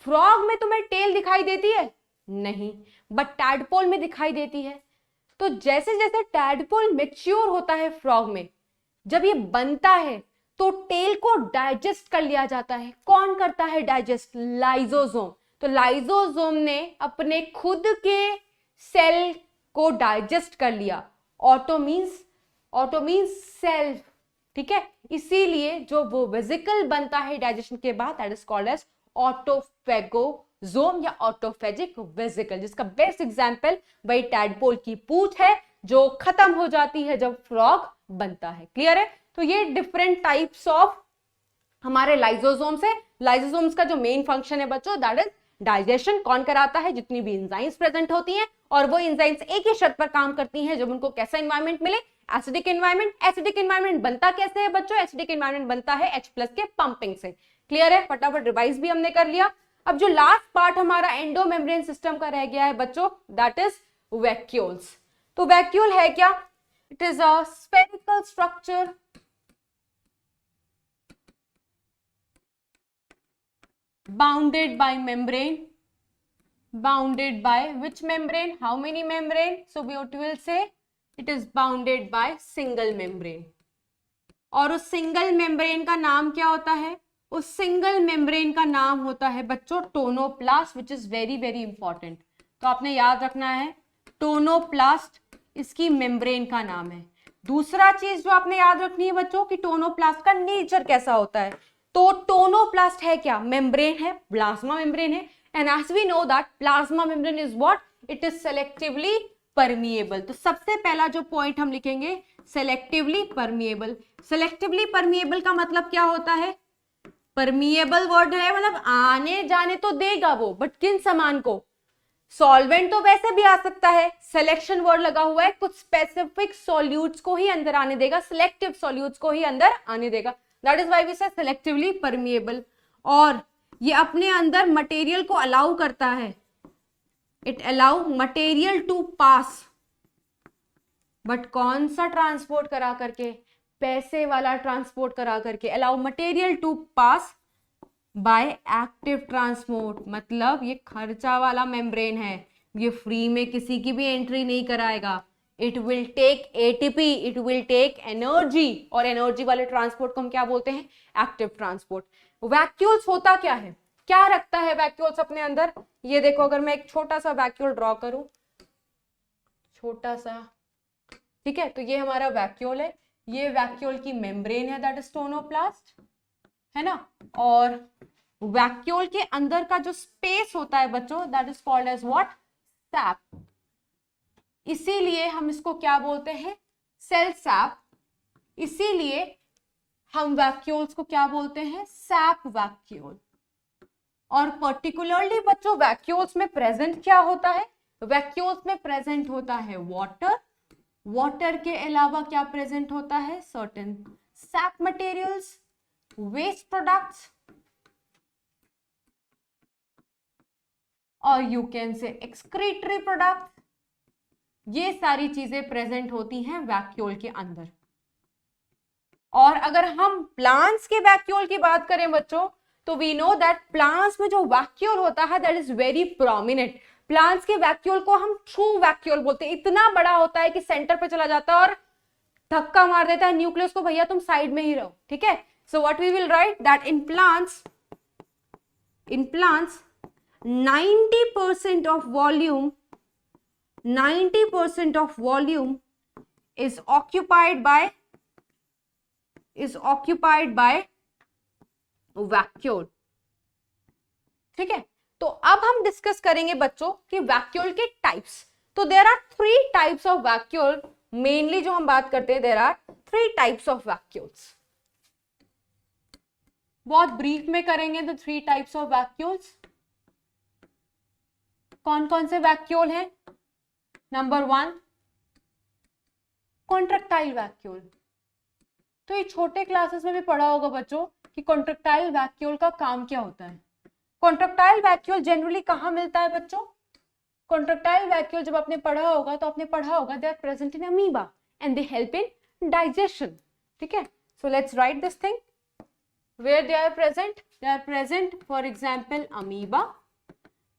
फ्रॉग में तुम्हें टेल दिखाई देती है नहीं, बट टैडपोल में दिखाई देती है। तो जैसे जैसे टैडपोल मैच्योर होता है फ्रॉग में, जब ये बनता है तो टेल को डाइजेस्ट कर लिया जाता है। कौन करता है डाइजेस्ट, लाइसोसोम। तो लाइसोसोम ने अपने खुद के सेल को डाइजेस्ट कर लिया। ऑटो मीन्स सेल्फ, ठीक है। इसीलिए जो वो वेसिकल बनता है डाइजेशन के बाद दैट इज कॉल्ड एज ऑटोफैगोसोम या ऑटोफेजिक वेसिकल, जिसका बेस्ट एग्जांपल वही टैडपोल की पूंछ है जो खत्म हो जाती है जब फ्रॉग बनता है। क्लियर है। तो ये डिफरेंट टाइप्स ऑफ हमारे लाइसोसोम्स है। लाइसोसोम्स का जो मेन फंक्शन है बच्चों दैट इज डाइजेशन। कौन कराता है, जितनी भी एंजाइम्स प्रेजेंट होती हैं, और वो एंजाइम्स एक ही शर्त पर काम करती हैं जब उनको कैसा एनवायरनमेंट मिले, एसिडिक एनवायरनमेंट। एसिडिक एनवायरनमेंट बनता कैसे है बच्चों, एसिडिक एनवायरनमेंट बनता है H+ के पंपिंग से। क्लियर है, फटाफट रिवाइज भी हमने कर लिया। अब जो लास्ट पार्ट हमारा एंडोमेम्ब्रेन सिस्टम का रह गया है बच्चों दैट इज वैक्यूल्स। तो वैक्यूल है क्या, it is a spherical structure bounded by membrane, bounded by which membrane, how many membrane, so we will say it is bounded by single membrane। और उस सिंगल मेम्ब्रेन का नाम क्या होता है, उस सिंगल मेम्ब्रेन का नाम होता है बच्चों tonoplast, which is very very important. तो आपने याद रखना है टोनोप्लास्ट इसकी मेम्ब्रेन का नाम है। दूसरा चीज जो आपने याद रखनी है बच्चों कि टोनोप्लास्ट का नेचर कैसा होता है। तो टोनोप्लास्ट है क्या, मेम्ब्रेन है, प्लाज्मा मेम्ब्रेन है। And as we know that plasma membrane is what, it is selectively permeable. तो सबसे पहला जो पॉइंट हम लिखेंगे सेलेक्टिवली परमिएबल। सेलेक्टिवली परमिएबल का मतलब क्या होता है, परमिएबल वर्ड है मतलब आने जाने तो देगा वो, बट किन सामान को, सॉल्वेंट तो वैसे भी आ सकता है, सिलेक्शन वर्ड लगा हुआ है, कुछ स्पेसिफिक सॉल्यूट्स को ही अंदर आने देगा, सिलेक्टिव सॉल्यूट्स को ही अंदर आने देगा। That is why we say selectively permeable. और ये अपने अंदर मटेरियल को अलाउ करता है, it allow material to pass, but कौन सा ट्रांसपोर्ट करा करके, पैसे वाला ट्रांसपोर्ट करा करके। Allow material to pass by active transport, मतलब ये खर्चा वाला मेम्ब्रेन है, ये फ्री में किसी की भी एंट्री नहीं कराएगा। It will take ATP, it will take energy, और एनर्जी वाले ट्रांसपोर्ट को हम क्या बोलते हैं, एक्टिव ट्रांसपोर्ट। वैक्यूल्स होता क्या है, क्या रखता है वैक्यूल्स अपने अंदर, ये देखो अगर मैं एक छोटा सा वैक्यूल ड्रॉ करूं, छोटा सा, ठीक है, तो ये हमारा वैक्यूल है, ये वैक्यूल की मेम्ब्रेन है दैट इज टोनोप्लास्ट, है ना। और वैक्यूल के अंदर का जो स्पेस होता है बच्चों that is called as what, sap. इसीलिए हम इसको क्या बोलते हैं, सेल सैप। इसीलिए हम वैक्यूल्स को क्या बोलते हैं, सैप वैक्यूल। और पर्टिकुलरली बच्चों वैक्यूल्स में प्रेजेंट क्या होता है, वैक्यूल्स में प्रेजेंट होता है वाटर। वाटर के अलावा क्या प्रेजेंट होता है, certain sap materials, waste products, or you can say excretory products. ये सारी चीजें प्रेजेंट होती हैं वैक्यूल के अंदर। और अगर हम प्लांट्स के वैक्यूल की बात करें बच्चों, तो वी नो दैट प्लांट्स में जो वैक्यूल होता है that is very prominent. Plants के वैक्यूल को हम ट्रू वैक्यूल बोलते हैं। इतना बड़ा होता है कि सेंटर पे चला जाता है और धक्का मार देता है न्यूक्लियस को, भैया तुम साइड में ही रहो, ठीक है। So what we will write that in plants 90% of volume is occupied by vacuole, ठीक है। तो अब हम डिस्कस करेंगे बच्चों कि वैक्यूल के टाइप्स। तो there are 3 types of vacuole, mainly जो हम बात करते हैं, there are 3 types of vacuoles. बहुत ब्रीफ में करेंगे द 3 टाइप्स ऑफ वैक्यूल्स। कौन कौन से वैक्यूल हैं? Number 1 contractile vacuole. तो ये छोटे क्लासेस में भी पढ़ा होगा बच्चों कि कॉन्ट्रैक्टाइल वैक्यूल का काम क्या होता है। कॉन्ट्रैक्टाइल वैक्यूल जनरली कहाँ मिलता है बच्चों? कॉन्ट्रैक्टाइल वैक्यूल जब आपने पढ़ा होगा तो आपने पढ़ा होगा they are present in amoeba and they help in digestion, ठीक है। So let's write this thing where they are present. They are present for example amoeba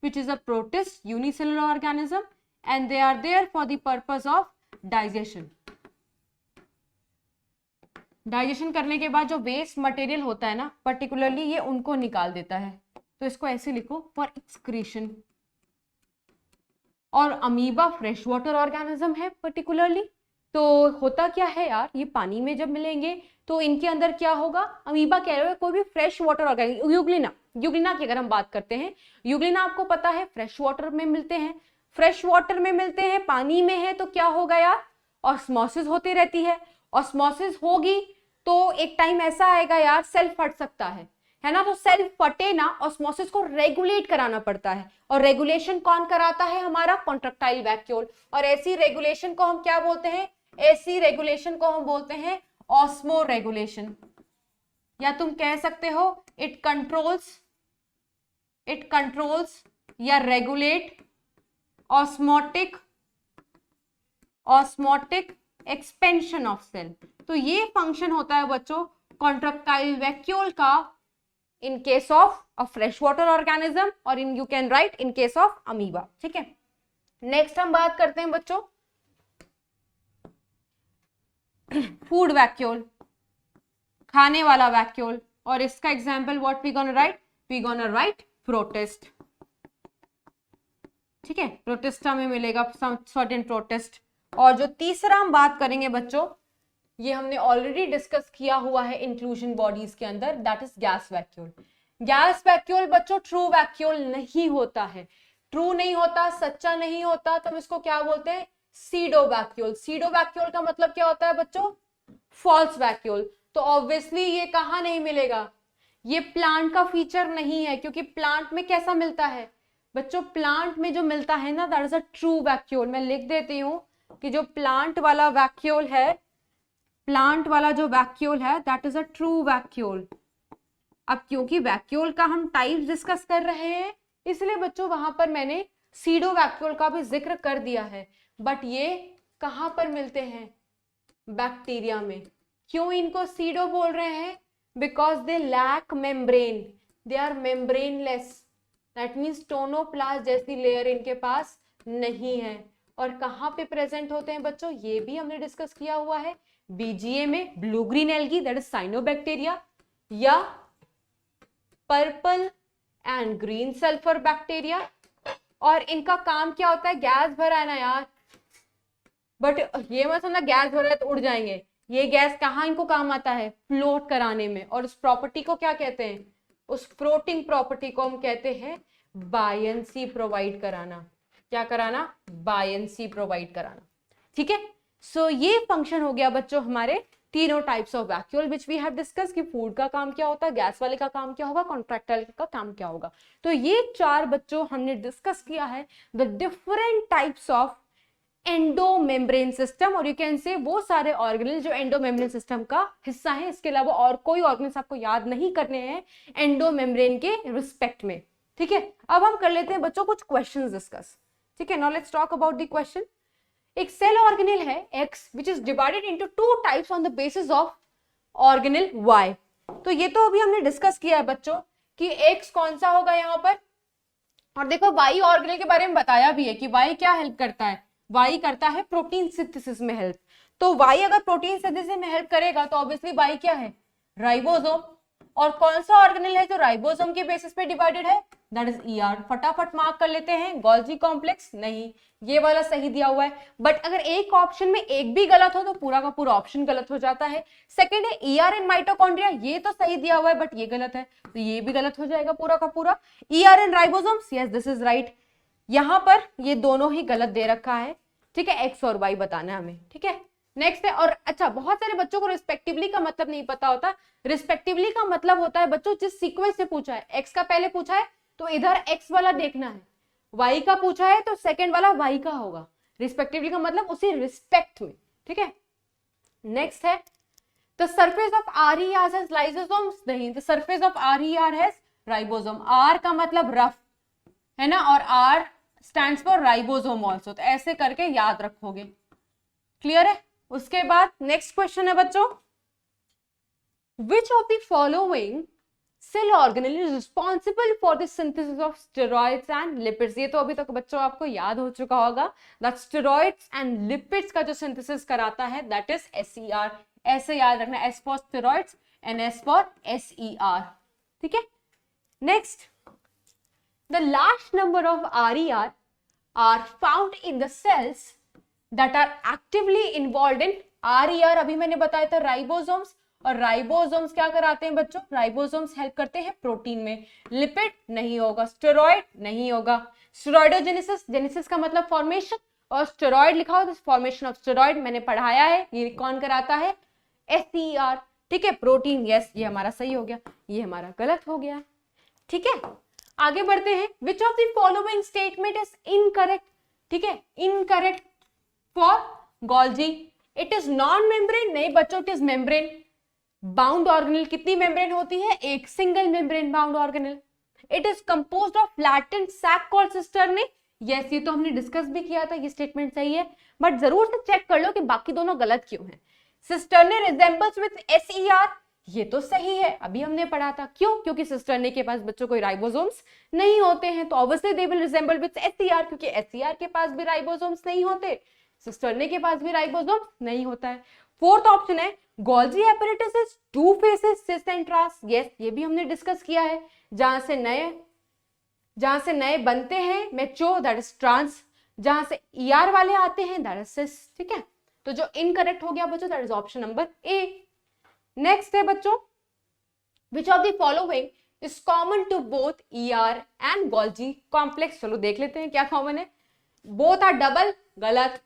which is a protist unicellular organism and they are there for the purpose of digestion. Digestion करने के बाद जो waste material होता है ना, particularly ये उनको निकाल देता है। तो इसको ऐसे लिखो फॉर एक्सक्रीशन। और अमीबा फ्रेश वाटर ऑर्गेनिज्म है पर्टिकुलरली। तो होता क्या है यार, ये पानी में जब मिलेंगे तो इनके अंदर क्या होगा, अमीबा कह रहे हो कोई भी फ्रेश वाटर ऑर्गेनिज्म, यूग्लिना की अगर हम बात करते हैं, यूग्लिना आपको पता है फ्रेश वाटर में मिलते हैं। फ्रेश वाटर में मिलते हैं, पानी में है, तो क्या होगा यार, ऑस्मोसिस होती रहती है। ऑस्मोसिस होगी तो एक टाइम ऐसा आएगा यार सेल फट सकता है ना। तो सेल फटे ना, ऑस्मोसिस को रेगुलेट कराना पड़ता है। और रेगुलेशन कौन कराता है? हमारा कॉन्ट्रैक्टाइल वैक्यूल। और ऐसी रेगुलेशन को हम क्या बोलते हैं? ऐसी रेगुलेशन को हम बोलते हैं ऑस्मो रेगुलेशन, या तुम कह सकते हो इट कंट्रोल्स या regulate osmotic expansion of cell. तो ये फंक्शन होता है बच्चों कॉन्ट्रैक्टाइल वैक्यूल का in case of a fresh water organism और in you can write in case of amoeba, ठीक है। नेक्स्ट हम बात करते हैं बच्चों फूड वैक्यूल, खाने वाला वैक्यूल। और इसका example what we gonna write? We gonna write protist, ठीक है। प्रोटिस्टा में मिलेगा सर्टेन प्रोटिस्ट। और जो तीसरा हम बात करेंगे बच्चों, ये हमने ऑलरेडी डिस्कस किया हुआ है इंक्लूजन बॉडीज के अंदर, that is gas vacuole. Gas vacuole बच्चों ट्रू वैक्यूल नहीं होता है, ट्रू नहीं होता, सच्चा नहीं होता, तो हम इसको क्या बोलते हैं? SIDO vacuole. सीडो वैक्यूल का मतलब क्या होता है बच्चों? False vacuole. तो ऑब्वियसली ये कहाँ नहीं मिलेगा? ये प्लांट का फीचर नहीं है, क्योंकि प्लांट में कैसा मिलता है बच्चों? प्लांट में जो मिलता है ना that is a true vacuole. मैं लिख देती हूं कि जो प्लांट वाला वैक्यूल है, प्लांट वाला जो वैक्यूल है that is a true vacuole. अब क्योंकि वैक्यूल का हम टाइप्स डिस्कस कर रहे हैं, इसलिए बच्चों वहां पर मैंने सीडो वैक्यूल का भी जिक्र कर दिया है। बट ये कहां पर मिलते हैं? बैक्टीरिया में। क्यों इनको सीडो बोल रहे हैं? Because they lack membrane, they are membraneless, that means tonoplast जैसी लेयर इनके पास नहीं है। और कहाँ पे प्रेजेंट होते हैं बच्चों? ये भी हमने डिस्कस किया हुआ है बीजीए में, blue green algae that is cyanobacteria, या purple and green sulphur bacteria. और इनका काम क्या होता है? गैस भरा है ना यार, बट ये मत समझना गैस भरा है तो उड़ जाएंगे। ये गैस कहाँ इनको काम आता है? फ्लोट कराने में। और उस प्रॉपर्टी को क्या कहते हैं? उस फ्लोटिंग प्रॉपर्टी को हम कहते हैं बायंसी प्रोवाइड कराना। क्या कराना? बायंसी प्रोवाइड कराना, ठीक है। सो ये फंक्शन हो गया बच्चों हमारे तीनों types of vacuole which we have discuss कि फूड का काम क्या होता है, गैस वाले का काम क्या होगा, कॉन्ट्रैक्टाइल का काम क्या होगा। तो ये 4 बच्चों हमने डिस्कस किया है the different types of endo membrane system, और यू कैन से वो सारे ऑर्गेनल जो एंडो मेम्ब्रेन सिस्टम का हिस्सा है, इसके अलावा और कोई ऑर्गेनल्स आपको याद नहीं करने हैं एंडो मेम्ब्रेन के रिस्पेक्ट में। ठीक है, अब हम कर लेते हैं बच्चों कुछ क्वेश्चंस डिस्कस। ठीक है, now let's talk about the question. एक सेल ऑर्गेनल है X which is divided into two types on the basis of organelle Y. तो ये तो अभी हमने डिस्कस किया है बच्चों कि एक्स कौन सा होगा यहाँ पर, और देखो वाई ऑर्गेनल के बारे में बताया भी है कि वाई क्या हेल्प करता है, वाई करता है प्रोटीन सिंथेसिस में हेल्प। तो वाई अगर प्रोटीन सिंथेसिस में हेल्प करेगा तो ऑब्वियसली वाई क्या है, राइबोसोम। और कौन सा ऑर्गेनल है जो राइबोसोम के बेसिस पे डिवाइडेड है, दैट इज ईआर। फटाफट मार्क कर लेते हैं, गोल्जी कॉम्प्लेक्स नहीं, ये वाला सही दिया हुआ है। बट अगर एक ऑप्शन में एक भी गलत हो तो पूरा का पूरा ऑप्शन गलत हो जाता है। सेकंड है ईआर इन माइटोकॉन्ड्रिया, ये तो सही दिया हुआ है बट ये गलत है, तो ये भी गलत हो जाएगा पूरा का पूरा। ER in ribosomes, yes this is right. यहां पर ये दोनों ही गलत दे रखा है। ठीक है, एक्स और वाई बताना है हमें। ठीक है, नेक्स्ट है, और अच्छा बहुत सारे बच्चों को रिस्पेक्टिवली का मतलब नहीं पता होता। रिस्पेक्टिवली का मतलब होता है बच्चों जिस सीक्वेंस से पूछा है, एक्स का पहले पूछा है तो इधर एक्स वाला देखना है, वाई का पूछा है तो सेकंड वाला वाई का होगा। रिस्पेक्टिवली का मतलब उसी रिस्पेक्ट में। ठीक है, नेक्स्ट है the surface of RER has lysosomes, नहीं, the surface of RER has ribosome. R का मतलब रफ है ना, और R stands for ribosome also, तो ऐसे करके याद रखोगे। क्लियर है। उसके बाद नेक्स्ट क्वेश्चन है बच्चों, which of the following cell organelle is responsible for the synthesis of steroids and lipids. ये तो अभी तक बच्चों आपको याद हो चुका होगा, दैट स्टेरॉइड्स एंड लिपिड्स का जो सिंथेसिस कराता है दैट इज SER। ऐसे याद रखना, S for steroids and S for SER। ठीक है, next, the last number of RER are found in the cells that are actively involved in RER। अभी मैंने बताया था राइबोसोम्स, और राइबोसोम्स क्या कराते हैं बच्चों, राइबोसोम्स हेल्प करते हैं प्रोटीन में। लिपिड नहीं होगा, स्टेरॉइड नहीं होगा। स्टेरॉइडोजेनेसिस, जेनेसिस का मतलब फॉर्मेशन, और स्टेरॉइड लिखा हो तो फॉर्मेशन ऑफ स्टेरॉइड मैंने पढ़ाया है, ये कौन कराता है, SER। ठीक है, प्रोटीन, यस ये हमारा सही हो गया, ये हमारा गलत हो गया। ठीक है, आगे बढ़ते हैं। Which of the following statement is incorrect. ठीक है, incorrect for Golgi, it is non membrane, नहीं बच्चों it is membrane bound organelle. कितनी मेम्ब्रेन होती है, एक single membrane bound organelle. It is composed of flattened sac called cisternae, yes ये तो हमने डिस्कस भी किया था, ये स्टेटमेंट सही है, बट जरूर से चेक कर लो कि बाकी दोनों गलत क्यों हैं। सिस्टर्नी रिजेंबल्स विद SER, ये तो सही है, अभी हमने पढ़ा था। क्यों, क्योंकि सिस्टर्नी के पास बच्चों कोई राइबोसोम्स नहीं होते हैं, तो obviously they will resemble with SER, क्योंकि SER के पास भी राइबोसोम्स नहीं होते, सिस्टर्नी के पास भी राइबोसोम्स नहीं होता है। फोर्थ ऑप्शन है Golgi apparatus is two faces cis and trans, yes ये भी हमने डिस्कस किया है। जहां से नए बनते हैं मैच्योर दैट इज ट्रांस, जहां से ER वाले आते हैं दैट इज सिस। ठीक है, तो जो इनकरेक्ट हो गया बच्चों that is option number A। Next है बच्चों, which of the following is common to both ER and Golgi complex. चलो देख लेते हैं क्या कॉमन है। बोथ आर डबल, गलत।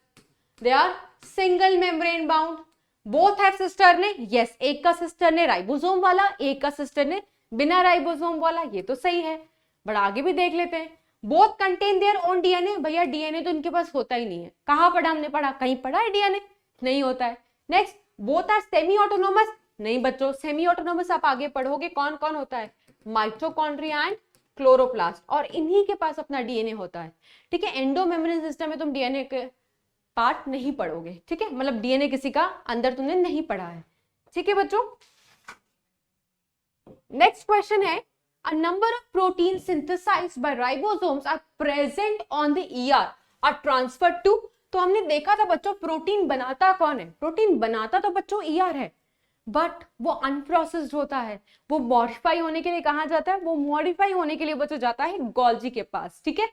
They are single membrane bound. Both have cisternae, yes एक का सिस्टर्ने राइबोसोम वाला, एक का सिस्टर्ने बिना राइबोसोम वाला, ये तो सही है। बट आगे भी देख लेते हैं। Both contain their own DNA, भैया DNA तो इनके पास होता ही नहीं है। कहाँ पढ़ा हमने, पढ़ा कहीं पढ़ा है DNA, नहीं होता है। Next, both are semi autonomous, नहीं बच्चों सेमी ऑटोनोमस आप आगे पढ़ोगे कौन कौन होता है, माइटोकॉन्ड्रिया एंड क्लोरोप्लास्ट, और इन्हीं के पास अपना DNA होता है। ठीक है, एंडो मेम्ब्रेन सिस्टम में तुम DNA के पार्ट नहीं पढ़ोगे। ठीक है, मतलब DNA किसी का अंदर तुमने नहीं पढ़ा है। ठीक है बच्चों, नेक्स्ट क्वेश्चन है, a number of proteins synthesized by ribosomes are present on the ER are transferred to। तो हमने देखा था बच्चों प्रोटीन बनाता कौन है, प्रोटीन बनाता तो बच्चों ER है, बट वो अनप्रोसेस्ड होता है, वो मॉडिफाई होने के लिए कहाँ जाता है, वो मॉडिफाई होने के लिए बच्चों जाता है गोल्जी के पास। ठीक है,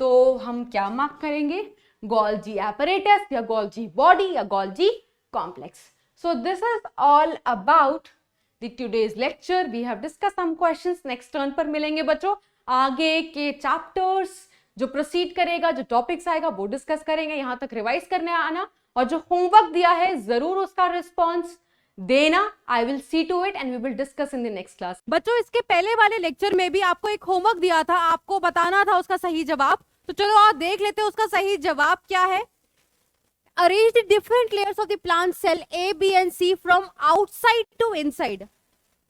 तो हम क्या मार्क करेंगे, गोल्जी एपैरेटस या गोल्जी बॉडी या Golgi complex. So this is all about the today's lecture. We have discuss some questions. Next turn पर मिलेंगे बच्चों, आगे के चैप्टर्स जो प्रोसीड करेगा, जो टॉपिक्स आएगा वो डिस्कस करेंगे। यहाँ तक रिवाइज करने आना, और जो होमवर्क दिया है जरूर उसका रिस्पॉन्स देना। I will see to it and we will discuss in the next class. बच्चों इसके पहले वाले लेक्चर में भी आपको एक होमवर्क दिया था, आपको बताना था उसका सही जवाब, तो चलो आप देख लेते हैं उसका सही जवाब क्या है। arrange the different layers of the plant cell A, B and C from outside to inside.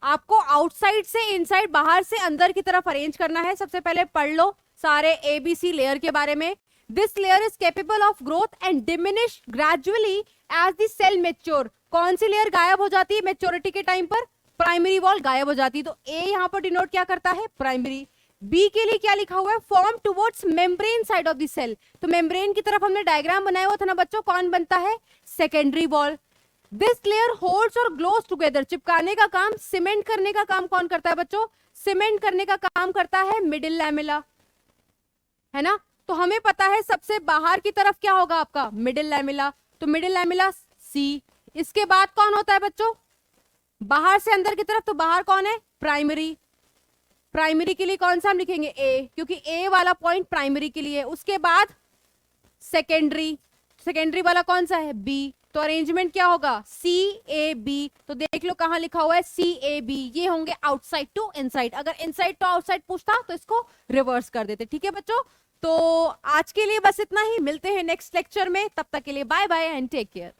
आपको आउटसाइड से इनसाइड, बाहर से अंदर की तरफ अरेंज करना है. सबसे पहले पढ़ लो सारे ABC लेयर के बारे में. This layer is capable of growth and diminish gradually as the cell mature. कौन सी लेयर गायब हो जाती है मैच्योरिटी के टाइम पर? प्राइमरी वॉल गायब हो जाती है. तो ए यहां पर डिनोट क्या करता है? प्राइमरी. बी के लिए क्या लिखा हुआ है? Form towards membrane side of the cell. तो मेम्ब्रेन की तरफ हमने डायग्राम बनाया हुआ था ना बच्चों. कौन बनता है? Secondary wall. This layer holds और ग्लोज टुगेदर. चिपकाने का काम, सीमेंट करने का काम कौन करता है बच्चों? सीमेंट करने का काम करता है मिडिल लैमेला, है ना. तो हमें पता है सबसे बाहर की तरफ क्या होगा आपका? Middle lamella. तो मिडिल लैमेला सी. इसके बाद कौन होता है बच्चों? बाहर से अंदर की तरफ. तो बाहर कौन है? प्राइमरी. प्राइमरी के लिए कौन सा हम लिखेंगे? ए, क्योंकि ए वाला पॉइंट प्राइमरी के लिए. उसके बाद सेकेंडरी. सेकेंडरी वाला कौन सा है? बी. तो अरेंजमेंट क्या होगा? सी ए बी. तो देख लो कहां लिखा हुआ है? सी ए बी. ये होंगे आउटसाइड टू इनसाइड. अगर इनसाइड टू आउटसाइड पूछता तो इसको रिवर्स कर देते. ठीक है बच्चों. तो आज के लिए बस इतना ही. मिलते हैं नेक्स्ट लेक्चर में. तब तक के लिए bye bye and take care.